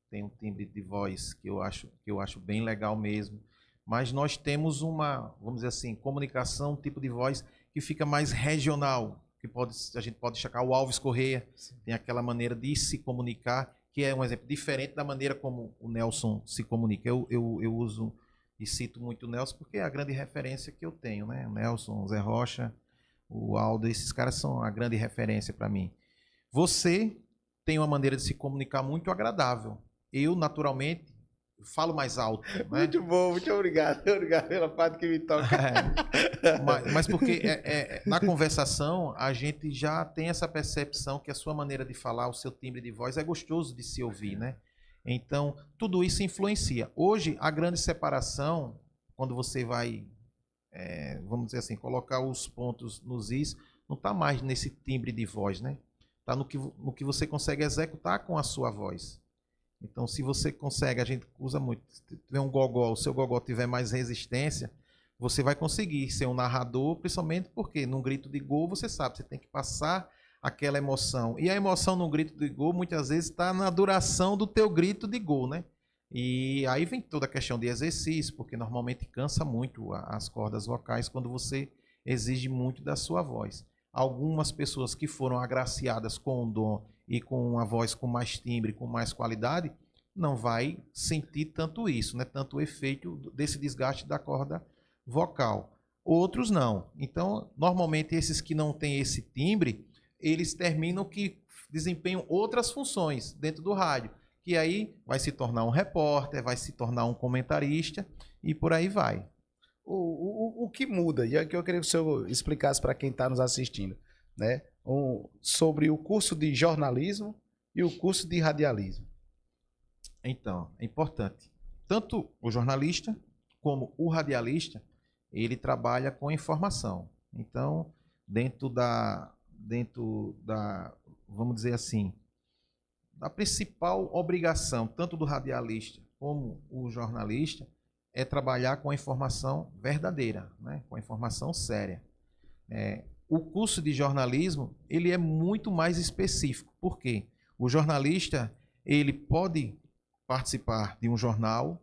tem um timbre de voz que eu acho bem legal mesmo. Mas nós temos vamos dizer assim, comunicação, um tipo de voz que fica mais regional, que a gente pode destacar o Alves Correia, tem aquela maneira de se comunicar, que é um exemplo diferente da maneira como o Nelson se comunica. Eu uso e cito muito o Nelson porque é a grande referência que eu tenho, né? O Nelson, o Zé Rocha, o Aldo, esses caras são a grande referência para mim. Você tem uma maneira de se comunicar muito agradável. Eu, naturalmente, falo mais alto. Né? Muito bom, muito obrigado. Obrigado pela parte que me toca. Mas porque na conversação a gente já tem essa percepção que a sua maneira de falar, o seu timbre de voz é gostoso de se ouvir, né? Então, tudo isso influencia. Hoje, a grande separação, quando você vai, vamos dizer assim, colocar os pontos nos is, não está mais nesse timbre de voz, né? Está no que você consegue executar com a sua voz. Então, se você consegue, a gente usa muito, se tiver um gogó, o seu gogó tiver mais resistência, você vai conseguir ser um narrador, principalmente porque num grito de gol, você sabe, você tem que passar aquela emoção. E a emoção no grito de gol, muitas vezes, está na duração do teu grito de gol, né? E aí vem toda a questão de exercício, porque normalmente cansa muito as cordas vocais quando você exige muito da sua voz. Algumas pessoas que foram agraciadas com o dom e com uma voz com mais timbre, com mais qualidade, não vai sentir tanto isso, né? Tanto o efeito desse desgaste da corda vocal. Outros não. Então, normalmente esses que não têm esse timbre, eles terminam que desempenham outras funções dentro do rádio, que aí vai se tornar um repórter, vai se tornar um comentarista e por aí vai. O que muda, e é que eu queria que o senhor explicasse para quem está nos assistindo, né? Sobre o curso de jornalismo e o curso de radialismo. Então, é importante. Tanto o jornalista como o radialista, ele trabalha com informação. Então, dentro da, vamos dizer assim, a principal obrigação, tanto do radialista como o jornalista, é trabalhar com a informação verdadeira, né? Com a informação séria. O curso de jornalismo, ele é muito mais específico. Por quê? O jornalista, ele pode participar de um jornal,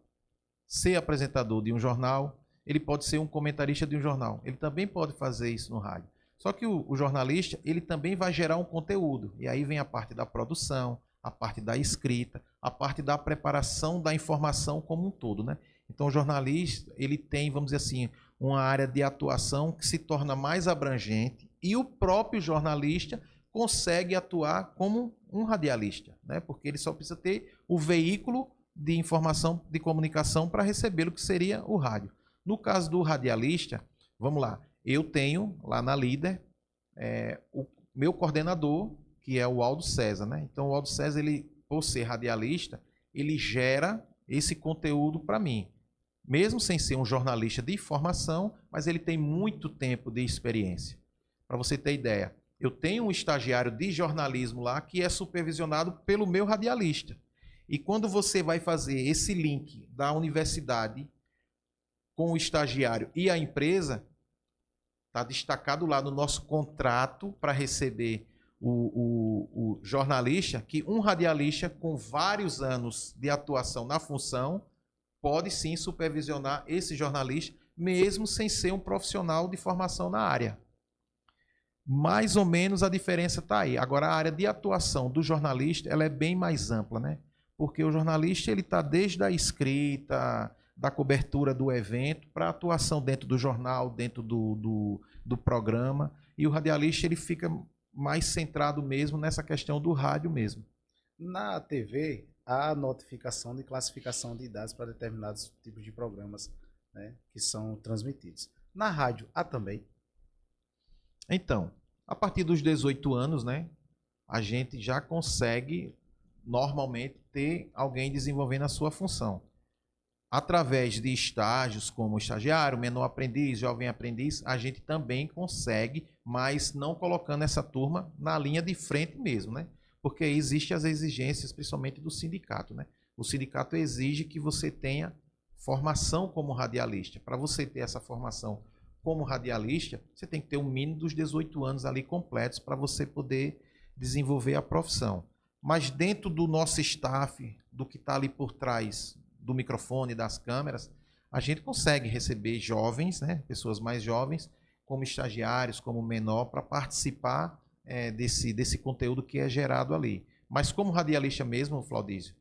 ser apresentador de um jornal, ele pode ser um comentarista de um jornal. Ele também pode fazer isso no rádio. Só que o jornalista, ele também vai gerar um conteúdo. E aí vem a parte da produção, a parte da escrita, a parte da preparação da informação como um todo, né? Então, o jornalista, ele tem, vamos dizer assim, uma área de atuação que se torna mais abrangente e o próprio jornalista consegue atuar como um radialista, né? Porque ele só precisa ter o veículo de informação, de comunicação para receber o que seria o rádio. No caso do radialista, vamos lá, eu tenho lá na Líder o meu coordenador, que é o Aldo César, né? Então, o Aldo César, ele, por ser radialista, ele gera esse conteúdo para mim. Mesmo sem ser um jornalista de formação, mas ele tem muito tempo de experiência. Para você ter ideia, eu tenho um estagiário de jornalismo lá que é supervisionado pelo meu radialista. E quando você vai fazer esse link da universidade com o estagiário e a empresa, está destacado lá no nosso contrato para receber o jornalista, que um radialista com vários anos de atuação na função pode sim supervisionar esse jornalista, mesmo sem ser um profissional de formação na área. Mais ou menos a diferença está aí. Agora, a área de atuação do jornalista ela é bem mais ampla, né? Porque o jornalista ele está desde a escrita, da cobertura do evento, para a atuação dentro do jornal, dentro do programa, e o radialista ele fica mais centrado mesmo nessa questão do rádio mesmo. Na TV, há notificação de classificação de dados para determinados tipos de programas, né, que são transmitidos. Na rádio, há também? Então, a partir dos 18 anos, né, a gente já consegue, normalmente, ter alguém desenvolvendo a sua função. Através de estágios como estagiário, menor aprendiz, jovem aprendiz, a gente também consegue, mas não colocando essa turma na linha de frente mesmo, né? Porque existem as exigências, principalmente do sindicato, né? O sindicato exige que você tenha formação como radialista. Para você ter essa formação como radialista, você tem que ter um mínimo dos 18 anos ali completos para você poder desenvolver a profissão. Mas dentro do nosso staff, do que está ali por trás do microfone, das câmeras, a gente consegue receber jovens, né, pessoas mais jovens, como estagiários, como menor, para participar desse conteúdo que é gerado ali. Mas como radialista mesmo, Flaudísio,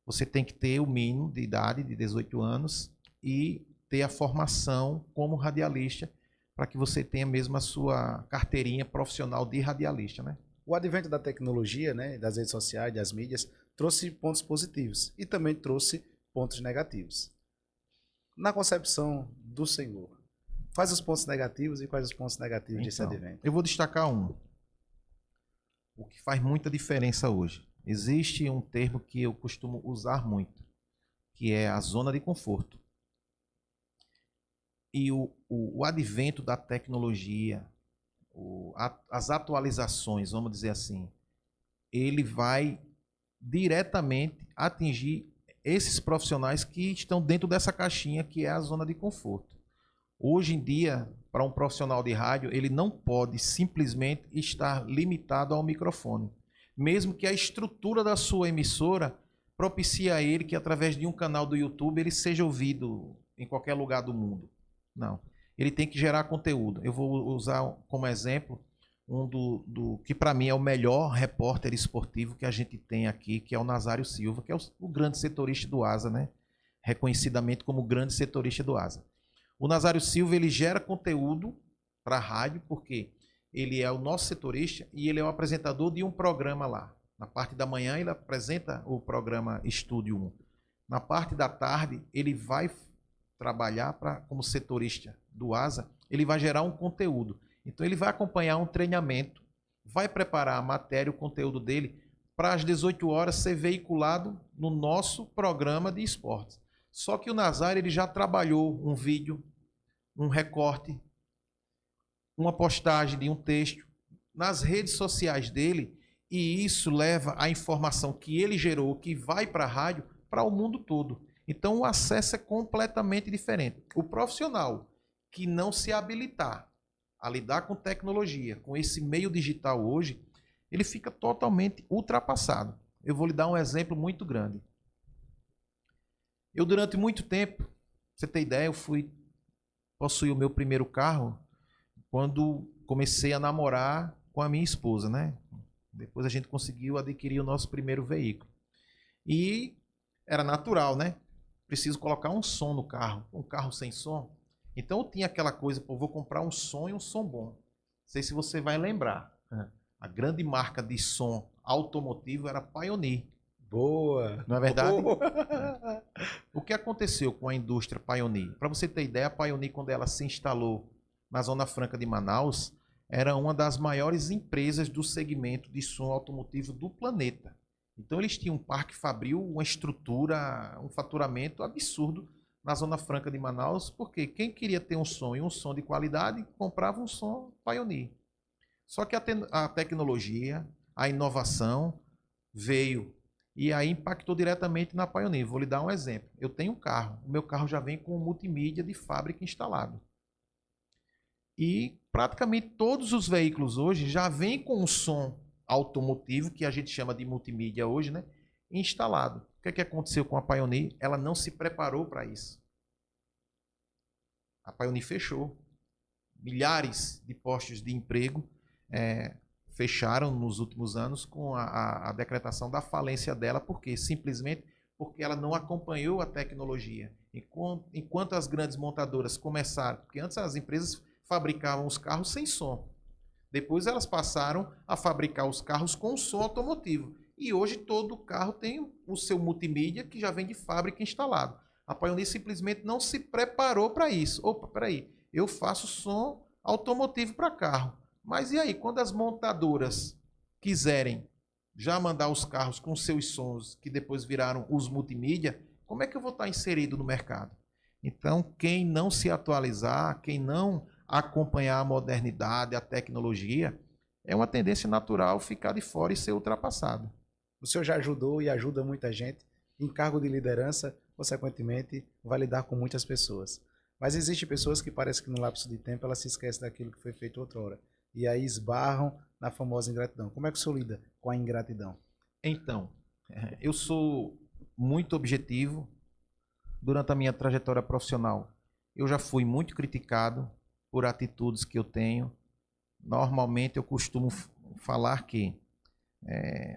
você tem que ter o mínimo de idade, de 18 anos, e ter a formação como radialista, para que você tenha mesmo a sua carteirinha profissional de radialista, né? O advento da tecnologia, né, das redes sociais, das mídias, trouxe pontos positivos e também trouxe pontos negativos. Na concepção do senhor, quais os pontos negativos e quais os pontos negativos desse advento? Eu vou destacar um. O que faz muita diferença hoje. Existe um termo que eu costumo usar muito, que é a zona de conforto. E o advento da tecnologia, as atualizações, vamos dizer assim, ele vai diretamente atingir esses profissionais que estão dentro dessa caixinha que é a zona de conforto. Hoje em dia, para um profissional de rádio, ele não pode simplesmente estar limitado ao microfone. Mesmo que a estrutura da sua emissora propicia a ele que através de um canal do YouTube ele seja ouvido em qualquer lugar do mundo. Não. Ele tem que gerar conteúdo. Eu vou usar como exemplo que para mim é o melhor repórter esportivo que a gente tem aqui, que é o Nazário Silva, que é o grande setorista do ASA, né? Reconhecidamente como o grande setorista do ASA. O Nazário Silva, ele gera conteúdo para a rádio, porque ele é o nosso setorista e ele é o apresentador de um programa lá. Na parte da manhã, ele apresenta o programa Estúdio 1. Na parte da tarde, ele vai trabalhar como setorista do ASA, ele vai gerar um conteúdo. Então, ele vai acompanhar um treinamento, vai preparar a matéria, o conteúdo dele, para às 18 horas ser veiculado no nosso programa de esportes. Só que o Nazário, ele já trabalhou um vídeo, um recorte, uma postagem de um texto nas redes sociais dele, e isso leva a informação que ele gerou, que vai para a rádio, para o mundo todo. Então, o acesso é completamente diferente. O profissional que não se habilitar a lidar com tecnologia, com esse meio digital hoje, ele fica totalmente ultrapassado. Eu vou lhe dar um exemplo muito grande. Eu, durante muito tempo, pra você ter ideia, eu possuí o meu primeiro carro quando comecei a namorar com a minha esposa, né? Depois a gente conseguiu adquirir o nosso primeiro veículo. E era natural, né? Preciso colocar um som no carro. Um carro sem som. Então eu tinha aquela coisa, pô, vou comprar um som e um som bom. Não sei se você vai lembrar. A grande marca de som automotivo era Pioneer. Boa! Não é verdade? Boa. O que aconteceu com a indústria Pioneer? Para você ter ideia, a Pioneer, quando ela se instalou na Zona Franca de Manaus, era uma das maiores empresas do segmento de som automotivo do planeta. Então eles tinham um parque fabril, uma estrutura, um faturamento absurdo na Zona Franca de Manaus, porque quem queria ter um som e um som de qualidade, comprava um som Pioneer. Só que a tecnologia, a inovação veio e aí impactou diretamente na Pioneer. Vou lhe dar um exemplo. Eu tenho um carro, o meu carro já vem com multimídia de fábrica instalado. E praticamente todos os veículos hoje já vêm com um som automotivo, que a gente chama de multimídia hoje, né, instalado. O que aconteceu com a Pioneer? Ela não se preparou para isso. A Pioneer fechou. Milhares de postos de emprego fecharam nos últimos anos com a decretação da falência dela, porque simplesmente porque ela não acompanhou a tecnologia. Enquanto as grandes montadoras começaram, porque antes as empresas fabricavam os carros sem som. Depois elas passaram a fabricar os carros com som automotivo. E hoje todo carro tem o seu multimídia que já vem de fábrica instalado. A Pioneer simplesmente não se preparou para isso. Opa, peraí, eu faço som automotivo para carro. Mas e aí, quando as montadoras quiserem já mandar os carros com seus sons, que depois viraram os multimídia, como é que eu vou estar inserido no mercado? Então, quem não se atualizar, quem não acompanhar a modernidade, a tecnologia, é uma tendência natural ficar de fora e ser ultrapassado. O senhor já ajudou e ajuda muita gente em cargo de liderança, consequentemente, vai lidar com muitas pessoas. Mas existem pessoas que parece que no lapso de tempo elas se esquecem daquilo que foi feito outrora. E aí esbarram na famosa ingratidão. Como é que o senhor lida com a ingratidão? Então, eu sou muito objetivo durante a minha trajetória profissional. Eu já fui muito criticado por atitudes que eu tenho. Normalmente eu costumo falar que,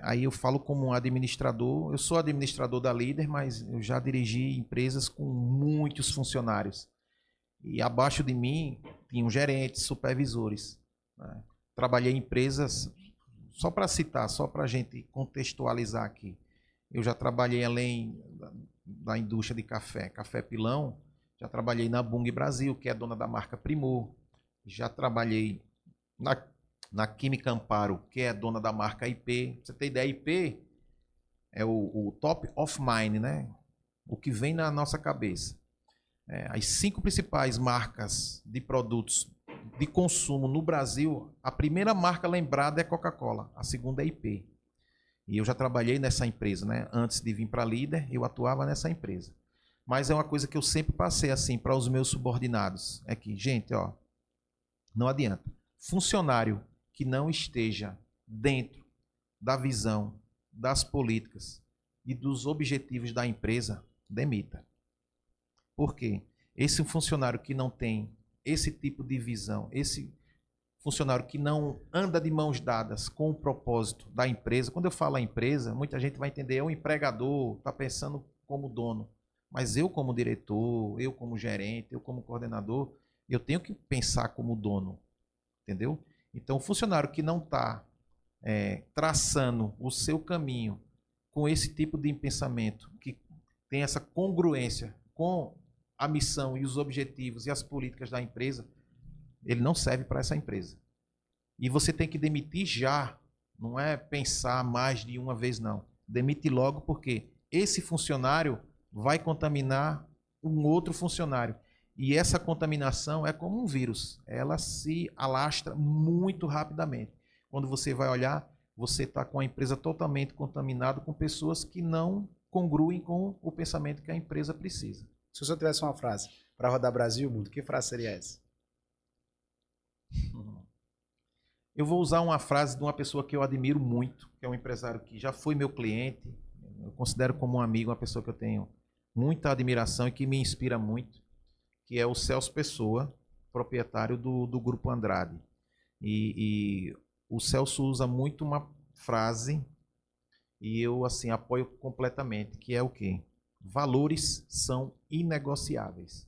aí eu falo como um administrador, eu sou administrador da Líder, mas eu já dirigi empresas com muitos funcionários. E abaixo de mim tinham gerentes, supervisores. Né? Trabalhei em empresas, só para citar, só para a gente contextualizar aqui. Eu já trabalhei além da indústria de café, Café Pilão, já trabalhei na Bung Brasil, que é dona da marca Primor. Já trabalhei na Química Amparo, que é dona da marca IP. Pra você ter ideia, IP é o top of mind, né? O que vem na nossa cabeça. As 5 principais marcas de produtos de consumo no Brasil, a primeira marca lembrada é Coca-Cola, a segunda é IP. E eu já trabalhei nessa empresa, né? Antes de vir para a Líder, eu atuava nessa empresa. Mas é uma coisa que eu sempre passei assim para os meus subordinados. É que, gente, ó, não adianta. Funcionário que não esteja dentro da visão, das políticas, e dos objetivos da empresa, demita. Por quê? Esse funcionário que não tem esse tipo de visão, esse funcionário que não anda de mãos dadas com o propósito da empresa, quando eu falo a empresa, muita gente vai entender, é um empregador, está pensando como dono. Mas eu como diretor, eu como gerente, eu como coordenador, eu tenho que pensar como dono, entendeu? Então, o funcionário que não está traçando o seu caminho com esse tipo de pensamento, que tem essa congruência com a missão e os objetivos e as políticas da empresa, ele não serve para essa empresa. E você tem que demitir já, não é pensar mais de uma vez, não. Demite logo, porque esse funcionário vai contaminar um outro funcionário. E essa contaminação é como um vírus, ela se alastra muito rapidamente. Quando você vai olhar, você está com a empresa totalmente contaminada com pessoas que não congruem com o pensamento que a empresa precisa. Se o senhor tivesse uma frase para rodar Brasil e mundo, que frase seria essa? Eu vou usar uma frase de uma pessoa que eu admiro muito, que é um empresário que já foi meu cliente, eu considero como um amigo, uma pessoa que eu tenho muita admiração e que me inspira muito, que é o Celso Pessoa, proprietário do Grupo Andrade. E o Celso usa muito uma frase, e eu assim apoio completamente, que é o quê? Valores são inegociáveis.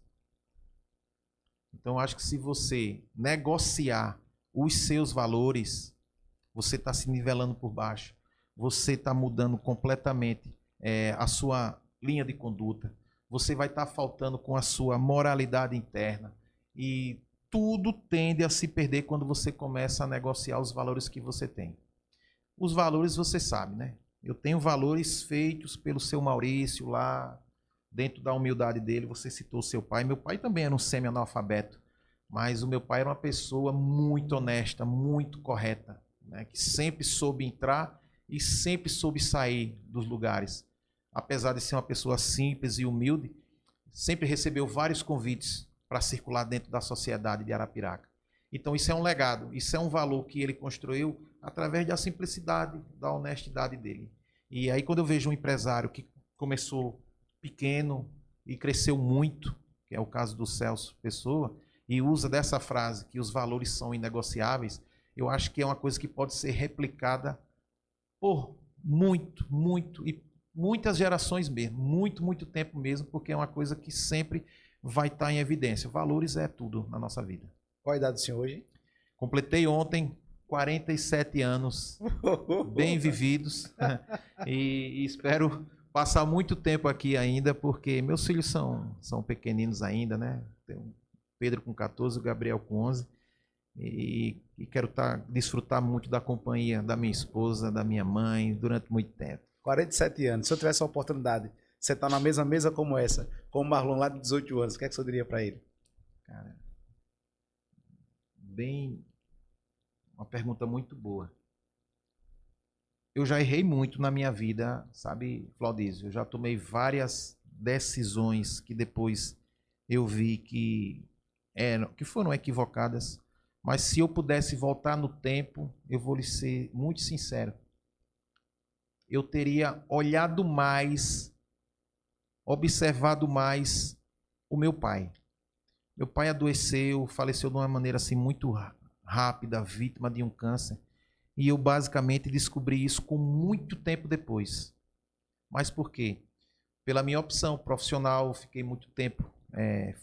Então, acho que se você negociar os seus valores, você está se nivelando por baixo, você está mudando completamente a sua linha de conduta, você vai estar faltando com a sua moralidade interna e tudo tende a se perder quando você começa a negociar os valores que você tem. Os valores você sabe, né? Eu tenho valores feitos pelo seu Maurício lá, dentro da humildade dele, você citou seu pai. Meu pai também era um semi-analfabeto, mas o meu pai era uma pessoa muito honesta, muito correta, né? Que sempre soube entrar e sempre soube sair dos lugares. Apesar de ser uma pessoa simples e humilde, sempre recebeu vários convites para circular dentro da sociedade de Arapiraca. Então isso é um legado, isso é um valor que ele construiu através da simplicidade, da honestidade dele. E aí quando eu vejo um empresário que começou pequeno e cresceu muito, que é o caso do Celso Pessoa, e usa dessa frase que os valores são inegociáveis, eu acho que é uma coisa que pode ser replicada por muitas gerações mesmo, muito tempo mesmo, porque é uma coisa que sempre vai estar em evidência. Valores é tudo na nossa vida. Qual a idade do senhor hoje? Completei ontem 47 anos bem vividos e espero passar muito tempo aqui ainda, porque meus filhos são pequeninos ainda, né? Tem o Pedro com 14, o Gabriel com 11, e quero desfrutar muito da companhia da minha esposa, da minha mãe, durante muito tempo. 47 anos. Se eu tivesse a oportunidade, você está na mesma mesa como essa, com o Marlon lá de 18 anos, o que é que você diria para ele? Cara, uma pergunta muito boa. Eu já errei muito na minha vida, sabe, Claudísio? Eu já tomei várias decisões que depois eu vi que foram equivocadas. Mas se eu pudesse voltar no tempo, eu vou lhe ser muito sincero. Eu teria olhado mais, observado mais o meu pai. Meu pai adoeceu, faleceu de uma maneira assim muito rápida, vítima de um câncer. E eu basicamente descobri isso com muito tempo depois. Mas por quê? Pela minha opção profissional, fiquei muito tempo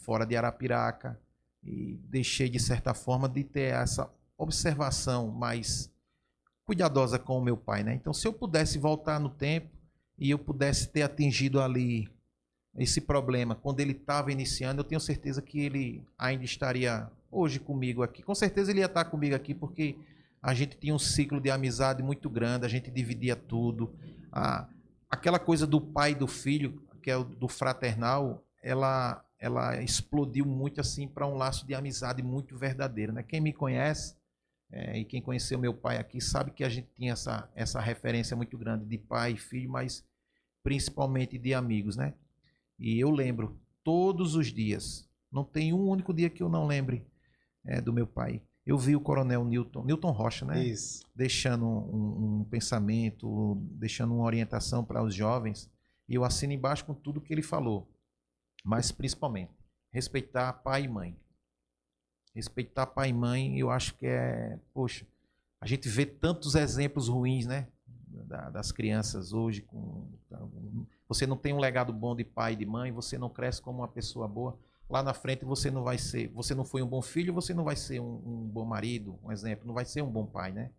fora de Arapiraca e deixei, de certa forma, de ter essa observação mais cuidadosa com o meu pai, né? Então, se eu pudesse voltar no tempo e eu pudesse ter atingido ali esse problema quando ele estava iniciando, eu tenho certeza que ele ainda estaria hoje comigo aqui. Com certeza ele ia estar comigo aqui porque a gente tinha um ciclo de amizade muito grande, a gente dividia tudo. Aquela coisa do pai e do filho, que é do fraternal, ela explodiu muito assim para um laço de amizade muito verdadeiro, né? Quem me conhece e quem conheceu meu pai aqui sabe que a gente tinha essa referência muito grande de pai e filho, mas principalmente de amigos, né? E eu lembro todos os dias, não tem um único dia que eu não lembre do meu pai. eu vi o coronel Newton Rocha, né? Isso. Deixando um pensamento, deixando uma orientação para os jovens. E eu assino embaixo com tudo que ele falou. Mas, principalmente, respeitar pai e mãe. Respeitar pai e mãe, eu acho que poxa, a gente vê tantos exemplos ruins, né? Das crianças hoje. Você não tem um legado bom de pai e de mãe, você não cresce como uma pessoa boa. Lá na frente você não vai ser, você não foi um bom filho, você não vai ser um bom marido, um exemplo, não vai ser um bom pai, né?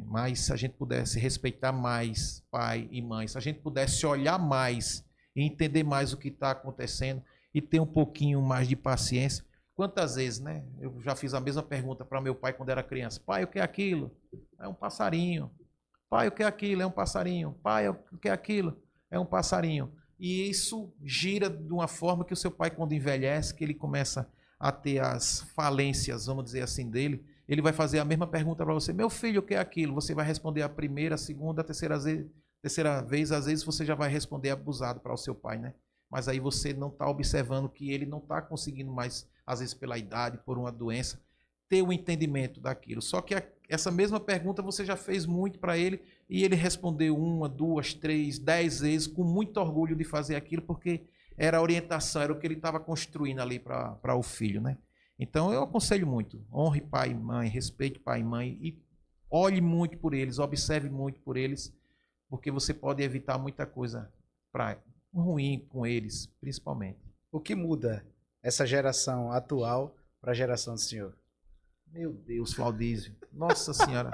Mas se a gente pudesse respeitar mais pai e mãe, se a gente pudesse olhar mais e entender mais o que está acontecendo e ter um pouquinho mais de paciência. Quantas vezes, né? Eu já fiz a mesma pergunta para meu pai quando era criança. Pai, o que é aquilo? É um passarinho. Pai, o que é aquilo? É um passarinho. Pai, o que é aquilo? É um passarinho. E isso gira de uma forma que o seu pai, quando envelhece, que ele começa a ter as falências, vamos dizer assim, dele, ele vai fazer a mesma pergunta para você. Meu filho, o que é aquilo? Você vai responder a primeira, a segunda, a terceira vez, às vezes você já vai responder abusado para o seu pai, né? Mas aí você não está observando que ele não está conseguindo mais, às vezes pela idade, por uma doença, ter o entendimento daquilo. Só que essa mesma pergunta você já fez muito para ele e ele respondeu 1, 2, 3, 10 vezes com muito orgulho de fazer aquilo porque era a orientação, era o que ele estava construindo ali para o filho, né? Então eu aconselho muito, honre pai e mãe, respeite pai e mãe e olhe muito por eles, observe muito por eles, porque você pode evitar muita coisa ruim com eles, principalmente. O que muda essa geração atual para a geração do senhor? Meu Deus, Flaudísio. Nossa Senhora.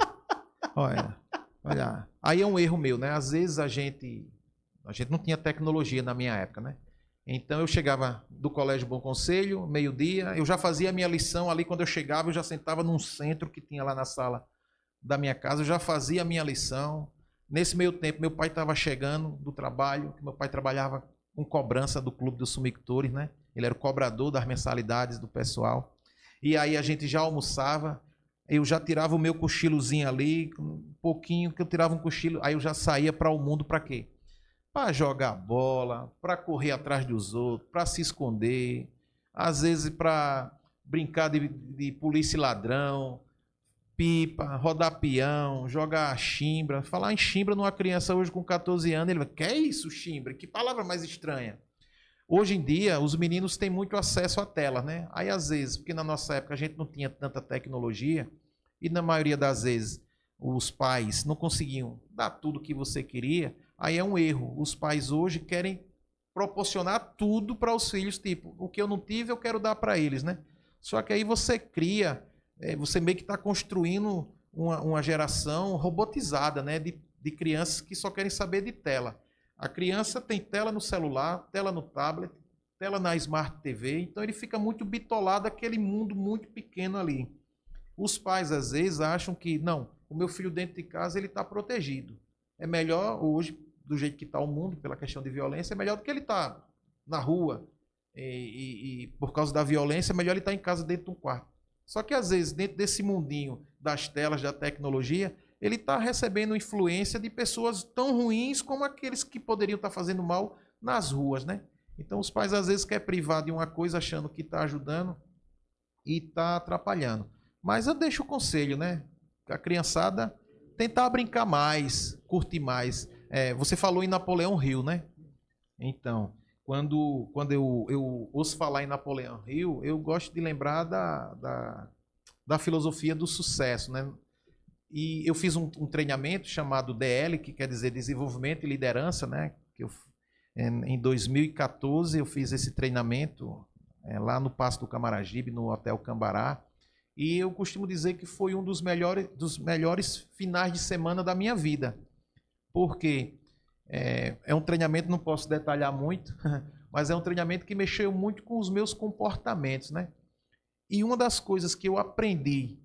Olha. Aí é um erro meu, né? Às vezes a gente não tinha tecnologia na minha época, né? Então eu chegava do Colégio Bom Conselho, meio-dia, eu já fazia a minha lição ali, quando eu chegava, eu já sentava num centro que tinha lá na sala da minha casa, eu já fazia a minha lição. Nesse meio tempo, meu pai estava chegando do trabalho, meu pai trabalhava com cobrança do Clube dos Sumicultores, né? Ele era o cobrador das mensalidades do pessoal. E aí a gente já almoçava, eu já tirava o meu cochilozinho ali, um pouquinho que eu tirava um cochilo, aí eu já saía para o mundo para quê? Para jogar bola, para correr atrás dos outros, para se esconder, às vezes para brincar de polícia e ladrão, pipa, rodar peão, jogar chimbra. Falar em chimbra numa criança hoje com 14 anos, ele vai, que é isso, chimbra? Que palavra mais estranha. Hoje em dia, os meninos têm muito acesso à tela, né? Aí, às vezes, porque na nossa época a gente não tinha tanta tecnologia, e na maioria das vezes os pais não conseguiam dar tudo o que você queria, aí é um erro. Os pais hoje querem proporcionar tudo para os filhos, tipo, o que eu não tive eu quero dar para eles, né? Só que aí você cria, você meio que está construindo uma geração robotizada, né? De crianças que só querem saber de tela. A criança tem tela no celular, tela no tablet, tela na Smart TV, então ele fica muito bitolado aquele mundo muito pequeno ali. Os pais, às vezes, acham que, não, o meu filho dentro de casa ele está protegido. É melhor, hoje, do jeito que está o mundo, pela questão de violência, é melhor do que ele estar na rua. E por causa da violência, é melhor ele estar em casa dentro de um quarto. Só que, às vezes, dentro desse mundinho das telas, da tecnologia, ele está recebendo influência de pessoas tão ruins como aqueles que poderiam estar fazendo mal nas ruas, né? Então, os pais, às vezes, querem privar de uma coisa achando que está ajudando e está atrapalhando. Mas eu deixo o conselho, né? A criançada tentar brincar mais, curtir mais. Você falou em Napoleão Hill, né? Então, quando eu ouço falar em Napoleão Hill, eu gosto de lembrar da filosofia do sucesso, né? E eu fiz um treinamento chamado DL, que quer dizer Desenvolvimento e Liderança, né? Em 2014 eu fiz esse treinamento lá no Paço do Camaragibe, no Hotel Cambará. E eu costumo dizer que foi um dos melhores finais de semana da minha vida. Porque é um treinamento, não posso detalhar muito, mas é um treinamento que mexeu muito com os meus comportamentos, né? E uma das coisas que eu aprendi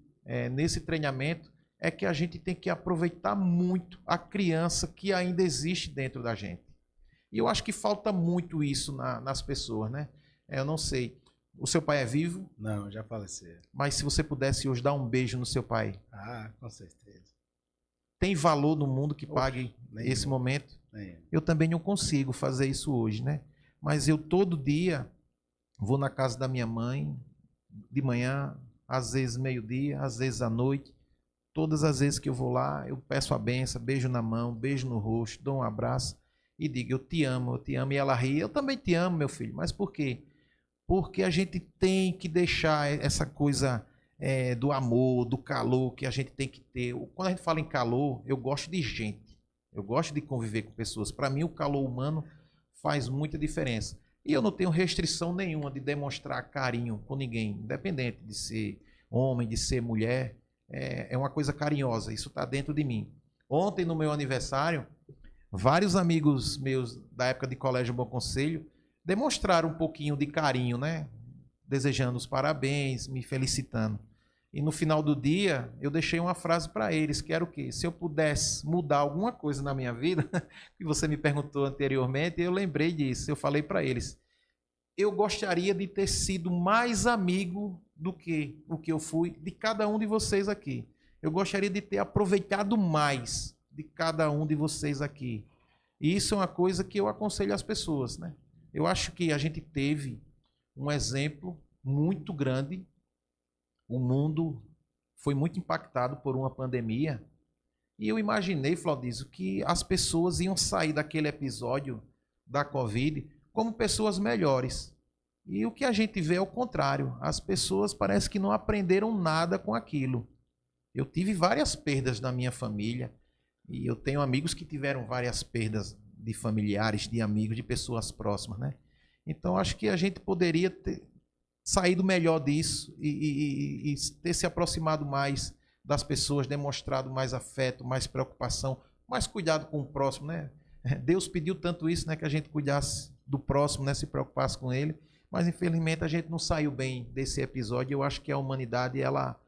nesse treinamento é que a gente tem que aproveitar muito a criança que ainda existe dentro da gente. E eu acho que falta muito isso nas pessoas, né? Eu não sei. O seu pai é vivo? Não, já faleceu. Mas se você pudesse hoje dar um beijo no seu pai. Ah, com certeza. Tem valor no mundo que pague esse momento? Eu também não consigo fazer isso hoje, né? Mas eu todo dia vou na casa da minha mãe, de manhã, às vezes meio-dia, às vezes à noite. Todas as vezes que eu vou lá, eu peço a benção, beijo na mão, beijo no rosto, dou um abraço e digo, eu te amo, eu te amo. E ela ri, eu também te amo, meu filho. Mas por quê? Porque a gente tem que deixar essa coisa do amor, do calor que a gente tem que ter. Quando a gente fala em calor, eu gosto de gente. Eu gosto de conviver com pessoas. Para mim, o calor humano faz muita diferença. E eu não tenho restrição nenhuma de demonstrar carinho com ninguém, independente de ser homem, de ser mulher. É uma coisa carinhosa, isso está dentro de mim. Ontem, no meu aniversário, vários amigos meus da época de Colégio Bom Conselho demonstraram um pouquinho de carinho, né? Desejando os parabéns, me felicitando. E no final do dia, eu deixei uma frase para eles, que era o quê? Se eu pudesse mudar alguma coisa na minha vida, que você me perguntou anteriormente, eu lembrei disso, eu falei para eles. Eu gostaria de ter sido mais amigo do que o que eu fui de cada um de vocês aqui. Eu gostaria de ter aproveitado mais de cada um de vocês aqui. E isso é uma coisa que eu aconselho às pessoas, né? Eu acho que a gente teve um exemplo muito grande. O mundo foi muito impactado por uma pandemia. E eu imaginei, Flaudizo, que as pessoas iam sair daquele episódio da Covid como pessoas melhores. E o que a gente vê é o contrário. As pessoas parece que não aprenderam nada com aquilo. Eu tive várias perdas na minha família e eu tenho amigos que tiveram várias perdas de familiares, de amigos, de pessoas próximas, né? Então acho que a gente poderia ter saído melhor disso e ter se aproximado mais das pessoas, demonstrado mais afeto, mais preocupação, mais cuidado com o próximo, né? Deus pediu tanto isso, né, que a gente cuidasse do próximo, né, se preocupasse com ele. Mas, infelizmente, a gente não saiu bem desse episódio. Eu acho que a humanidade ela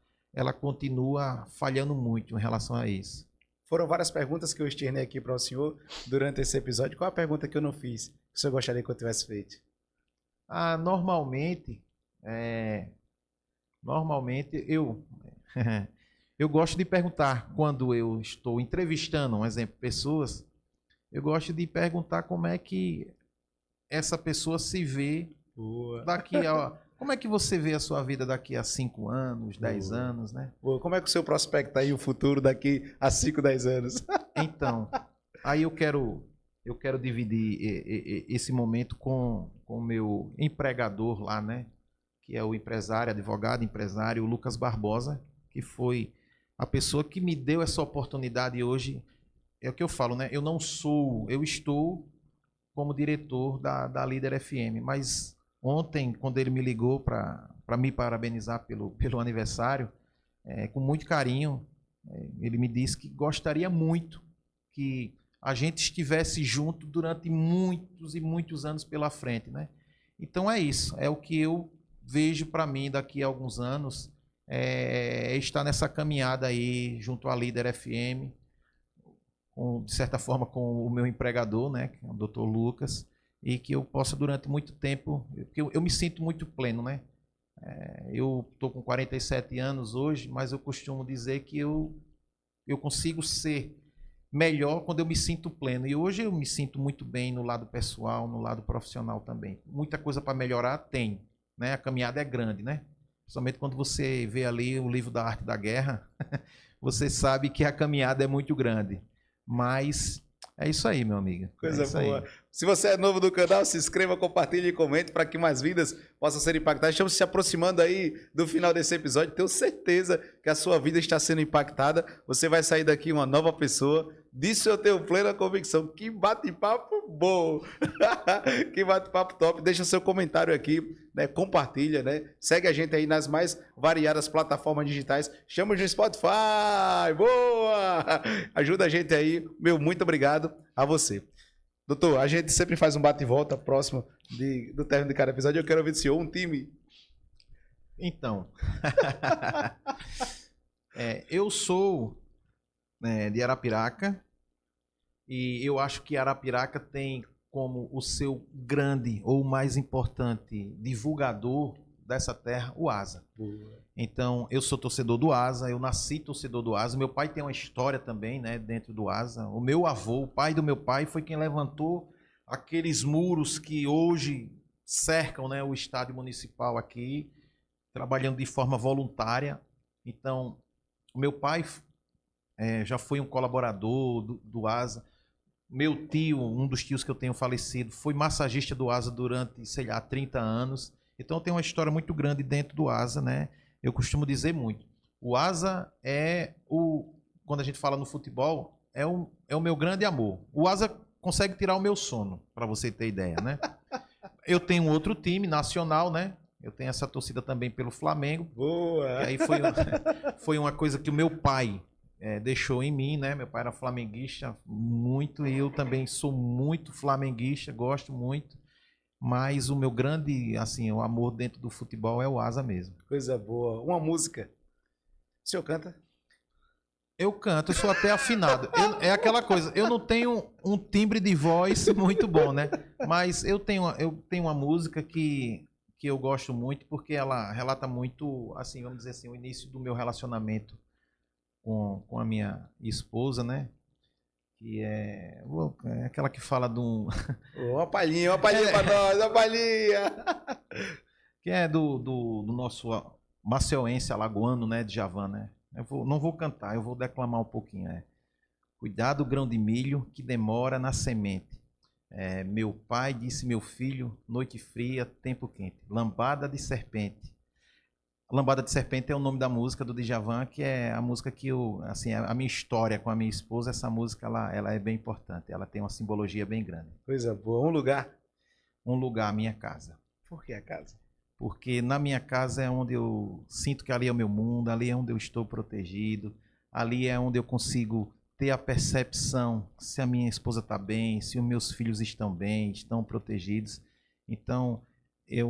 continua falhando muito em relação a isso. Foram várias perguntas que eu externei aqui para o senhor durante esse episódio. Qual a pergunta que eu não fiz que o senhor gostaria que eu tivesse feito? Normalmente eu gosto de perguntar, quando eu estou entrevistando, um exemplo, pessoas, eu gosto de perguntar como é que essa pessoa se vê daqui a... Como é que você vê a sua vida daqui a 5 anos, 10 anos, né? Como é que o seu prospecta aí o futuro daqui a 5, 10 anos? Então, aí eu quero dividir esse momento com o meu empregador lá, né? Que é o empresário, advogado, empresário, o Lucas Barbosa, que foi a pessoa que me deu essa oportunidade hoje. É o que eu falo, né? Eu estou como diretor da Líder FM, mas ontem, quando ele me ligou para me parabenizar pelo aniversário, com muito carinho, ele me disse que gostaria muito que a gente estivesse junto durante muitos e muitos anos pela frente, né? Então é isso, é o que eu vejo para mim daqui a alguns anos, estar nessa caminhada aí junto à Líder FM, de certa forma com o meu empregador, né, que é o Dr. Lucas, e que eu possa durante muito tempo, porque eu me sinto muito pleno, né? Eu estou com 47 anos hoje, mas eu costumo dizer que eu consigo ser melhor quando eu me sinto pleno. E hoje eu me sinto muito bem no lado pessoal, no lado profissional também. Muita coisa para melhorar tem, né? A caminhada é grande, né? Principalmente quando você vê ali o livro da Arte da Guerra, você sabe que a caminhada é muito grande. Mas é isso aí, meu amigo. Coisa boa. Aí. Se você é novo do canal, se inscreva, compartilhe e comente para que mais vidas possam ser impactadas. Estamos se aproximando aí do final desse episódio. Tenho certeza que a sua vida está sendo impactada. Você vai sair daqui uma nova pessoa. Disso eu tenho plena convicção. Que bate-papo bom! Que bate-papo top. Deixa seu comentário aqui, né? Compartilha, né? Segue a gente aí nas mais variadas plataformas digitais. Chama no Spotify! Boa! Ajuda a gente aí. Meu, muito obrigado a você. Doutor, a gente sempre faz um bate e volta próximo do término de cada episódio. Eu quero ouvir do senhor um time. Então, eu sou de Arapiraca e eu acho que Arapiraca tem como o seu grande ou mais importante divulgador dessa terra o Asa. Boa. Então, eu sou torcedor do Asa, eu nasci torcedor do Asa. Meu pai tem uma história também, né, dentro do Asa. O meu avô, o pai do meu pai, foi quem levantou aqueles muros que hoje cercam, né, o estádio municipal aqui. trabalhando de forma voluntária. Então, o meu pai já foi um colaborador do ASA. Meu tio, um dos tios que eu tenho falecido, foi massagista do ASA durante, sei lá, 30 anos. Então, tem uma história muito grande dentro do ASA, né? Eu costumo dizer muito. O ASA quando a gente fala no futebol, é o meu grande amor. O ASA consegue tirar o meu sono, para você ter ideia, né? Eu tenho outro time nacional, né? Eu tenho essa torcida também pelo Flamengo. Boa! E aí foi uma coisa que o meu pai deixou em mim, né? Meu pai era flamenguista muito e eu também sou muito flamenguista, gosto muito. Mas o meu grande, assim, o amor dentro do futebol é o ASA mesmo. Coisa boa. Uma música. O senhor canta? Eu canto, eu sou até afinado. É aquela coisa, eu não tenho um timbre de voz muito bom, né? Mas eu tenho uma música que eu gosto muito porque ela relata muito, assim, vamos dizer assim, o início do meu relacionamento com a minha esposa, né? Que é aquela que fala de um... Uma palhinha pra nós, uma palhinha! Que é do nosso maceuense alagoano, né? Djavan, né? Não vou cantar, eu vou declamar um pouquinho. Cuidado, grão de milho que demora na semente. Meu pai disse, meu filho, noite fria, tempo quente. Lambada de serpente. Lambada de serpente é o nome da música do Djavan, que é a música que a minha história com a minha esposa, essa música ela é bem importante. Ela tem uma simbologia bem grande. Coisa boa. Um lugar? Um lugar, a minha casa. Por que a casa? Porque na minha casa é onde eu sinto que ali é o meu mundo, ali é onde eu estou protegido, ali é onde eu consigo ter a percepção se a minha esposa está bem, se os meus filhos estão bem, estão protegidos. Então,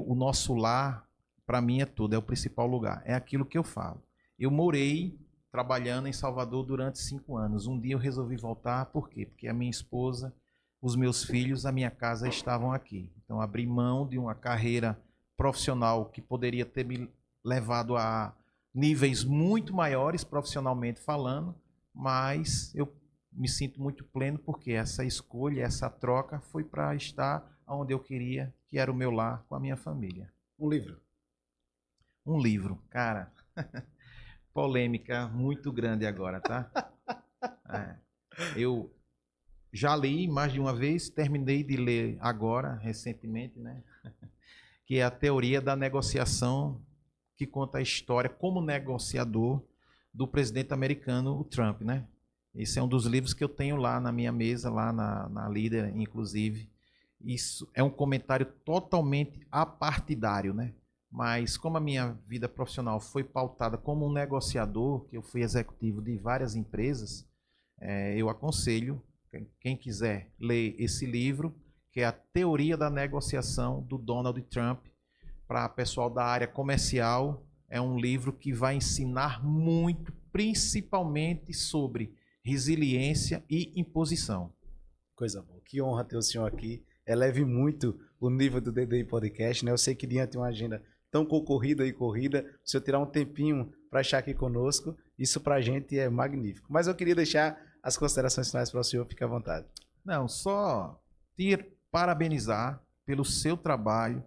o nosso lar, para mim, é tudo, é o principal lugar, é aquilo que eu falo. Eu morei trabalhando em Salvador durante 5 anos. Um dia eu resolvi voltar, por quê? Porque a minha esposa, os meus filhos, a minha casa estavam aqui. Então, abri mão de uma carreira profissional que poderia ter me levado a níveis muito maiores profissionalmente falando, mas eu me sinto muito pleno porque essa escolha, essa troca foi para estar onde eu queria, que era o meu lar com a minha família. Um livro? Um livro, cara, polêmica muito grande agora, tá? Eu já li mais de uma vez, terminei de ler agora, recentemente, né? Que é a teoria da negociação, que conta a história como negociador do presidente americano, o Trump, né? Esse é um dos livros que eu tenho lá na minha mesa, lá na Líder, inclusive. Isso é um comentário totalmente apartidário, né? Mas como a minha vida profissional foi pautada como um negociador, que eu fui executivo de várias empresas, eu aconselho quem quiser ler esse livro, que é a Teoria da Negociação do Donald Trump, para pessoal da área comercial. É um livro que vai ensinar muito, principalmente sobre resiliência e imposição. Coisa boa. Que honra ter o senhor aqui. Eleve muito o nível do DDI Podcast, né? Eu sei que diante de uma agenda tão concorrida e corrida, o senhor tirar um tempinho para estar aqui conosco, isso para a gente é magnífico. Mas eu queria deixar as considerações finais para o senhor, fique à vontade. Não, só parabenizar pelo seu trabalho.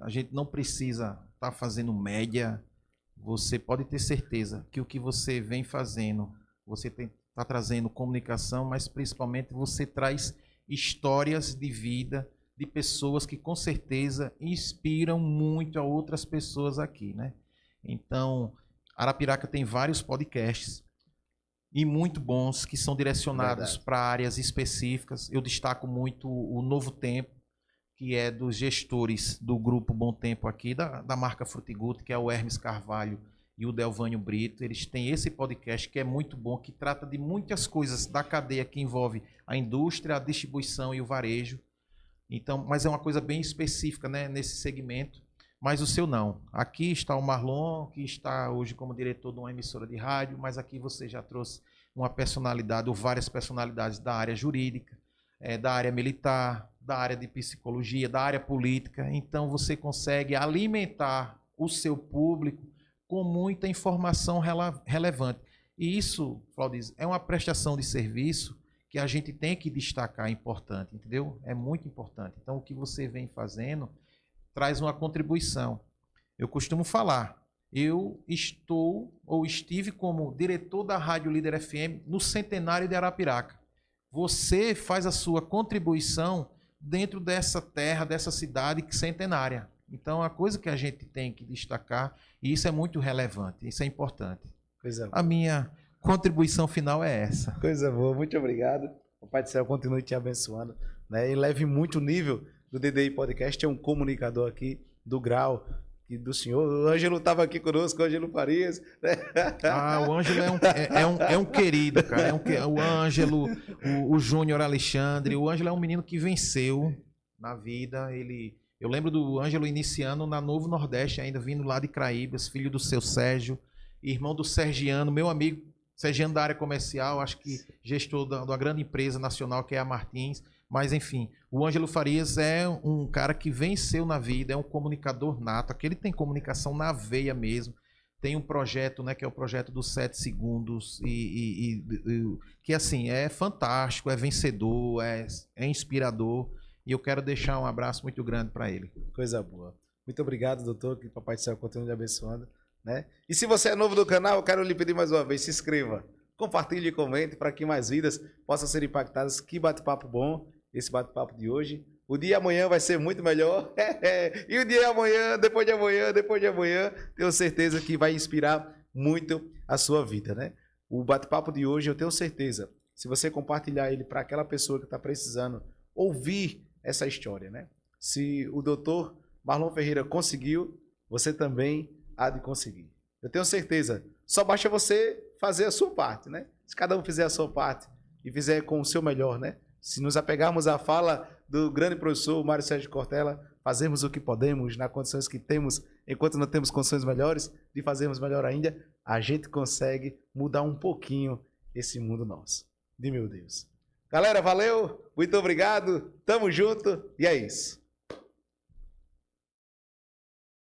A gente não precisa estar fazendo média. Você pode ter certeza que o que você vem fazendo, você está trazendo comunicação, mas principalmente você traz histórias de vida de pessoas que com certeza inspiram muito a outras pessoas aqui, né? Então, Arapiraca tem vários podcasts e muito bons que são direcionados para áreas específicas. Eu destaco muito o Novo Tempo, que é dos gestores do Grupo Bom Tempo aqui, da marca Frutigut, que é o Hermes Carvalho e o Delvânio Brito. Eles têm esse podcast que é muito bom, que trata de muitas coisas da cadeia que envolve a indústria, a distribuição e o varejo. Então, mas é uma coisa bem específica, né, nesse segmento. Mas o seu não. Aqui está o Marlon, que está hoje como diretor de uma emissora de rádio, mas aqui você já trouxe uma personalidade, ou várias personalidades da área jurídica, da área militar, da área de psicologia, da área política. Então você consegue alimentar o seu público com muita informação relevante. E isso, Claudiz, é uma prestação de serviço que a gente tem que destacar, é importante, entendeu? É muito importante. Então o que você vem fazendo traz uma contribuição. Eu costumo falar, eu estou ou estive como diretor da Rádio Líder FM no centenário de Arapiraca. Você faz a sua contribuição dentro dessa terra, dessa cidade centenária. Então, a coisa que a gente tem que destacar, e isso é muito relevante, isso é importante. A minha contribuição final é essa. Coisa boa, muito obrigado. O Pai do Céu continue te abençoando, né? E leve muito o nível do DDI Podcast. É um comunicador aqui do grau e do senhor. O Ângelo estava aqui conosco, o Ângelo Farias. Né? O Ângelo é um querido, cara. O Ângelo, o Júnior Alexandre. O Ângelo é um menino que venceu na vida. Eu lembro do Ângelo iniciando na Novo Nordeste, ainda vindo lá de Craíbas, filho do seu Sérgio, irmão do Sergiano, meu amigo, Sergiano da área comercial, acho que gestor de uma grande empresa nacional que é a Martins. Mas, enfim, o Ângelo Farias é um cara que venceu na vida, é um comunicador nato. Aqui ele tem comunicação na veia mesmo. Tem um projeto, né, que é o projeto dos 7 segundos, que, assim, é fantástico, é vencedor, é inspirador. E eu quero deixar um abraço muito grande para ele. Coisa boa. Muito obrigado, doutor, que o Papai do Céu continue abençoando. Né? E se você é novo do canal, eu quero lhe pedir mais uma vez, se inscreva, compartilhe e comente para que mais vidas possam ser impactadas. Que bate-papo bom, esse bate-papo de hoje. O dia amanhã vai ser muito melhor. E o dia amanhã, depois de amanhã, tenho certeza que vai inspirar muito a sua vida, né? O bate-papo de hoje, eu tenho certeza, se você compartilhar ele para aquela pessoa que está precisando ouvir essa história, né? Se o doutor Marlon Ferreira conseguiu, você também há de conseguir. Eu tenho certeza. Só basta você fazer a sua parte, né? Se cada um fizer a sua parte e fizer com o seu melhor, né? Se nos apegarmos à fala do grande professor Mário Sérgio Cortella, fazemos o que podemos nas condições que temos, enquanto não temos condições melhores, de fazermos melhor ainda, a gente consegue mudar um pouquinho esse mundo nosso. De meu Deus. Galera, valeu, muito obrigado, tamo junto e é isso.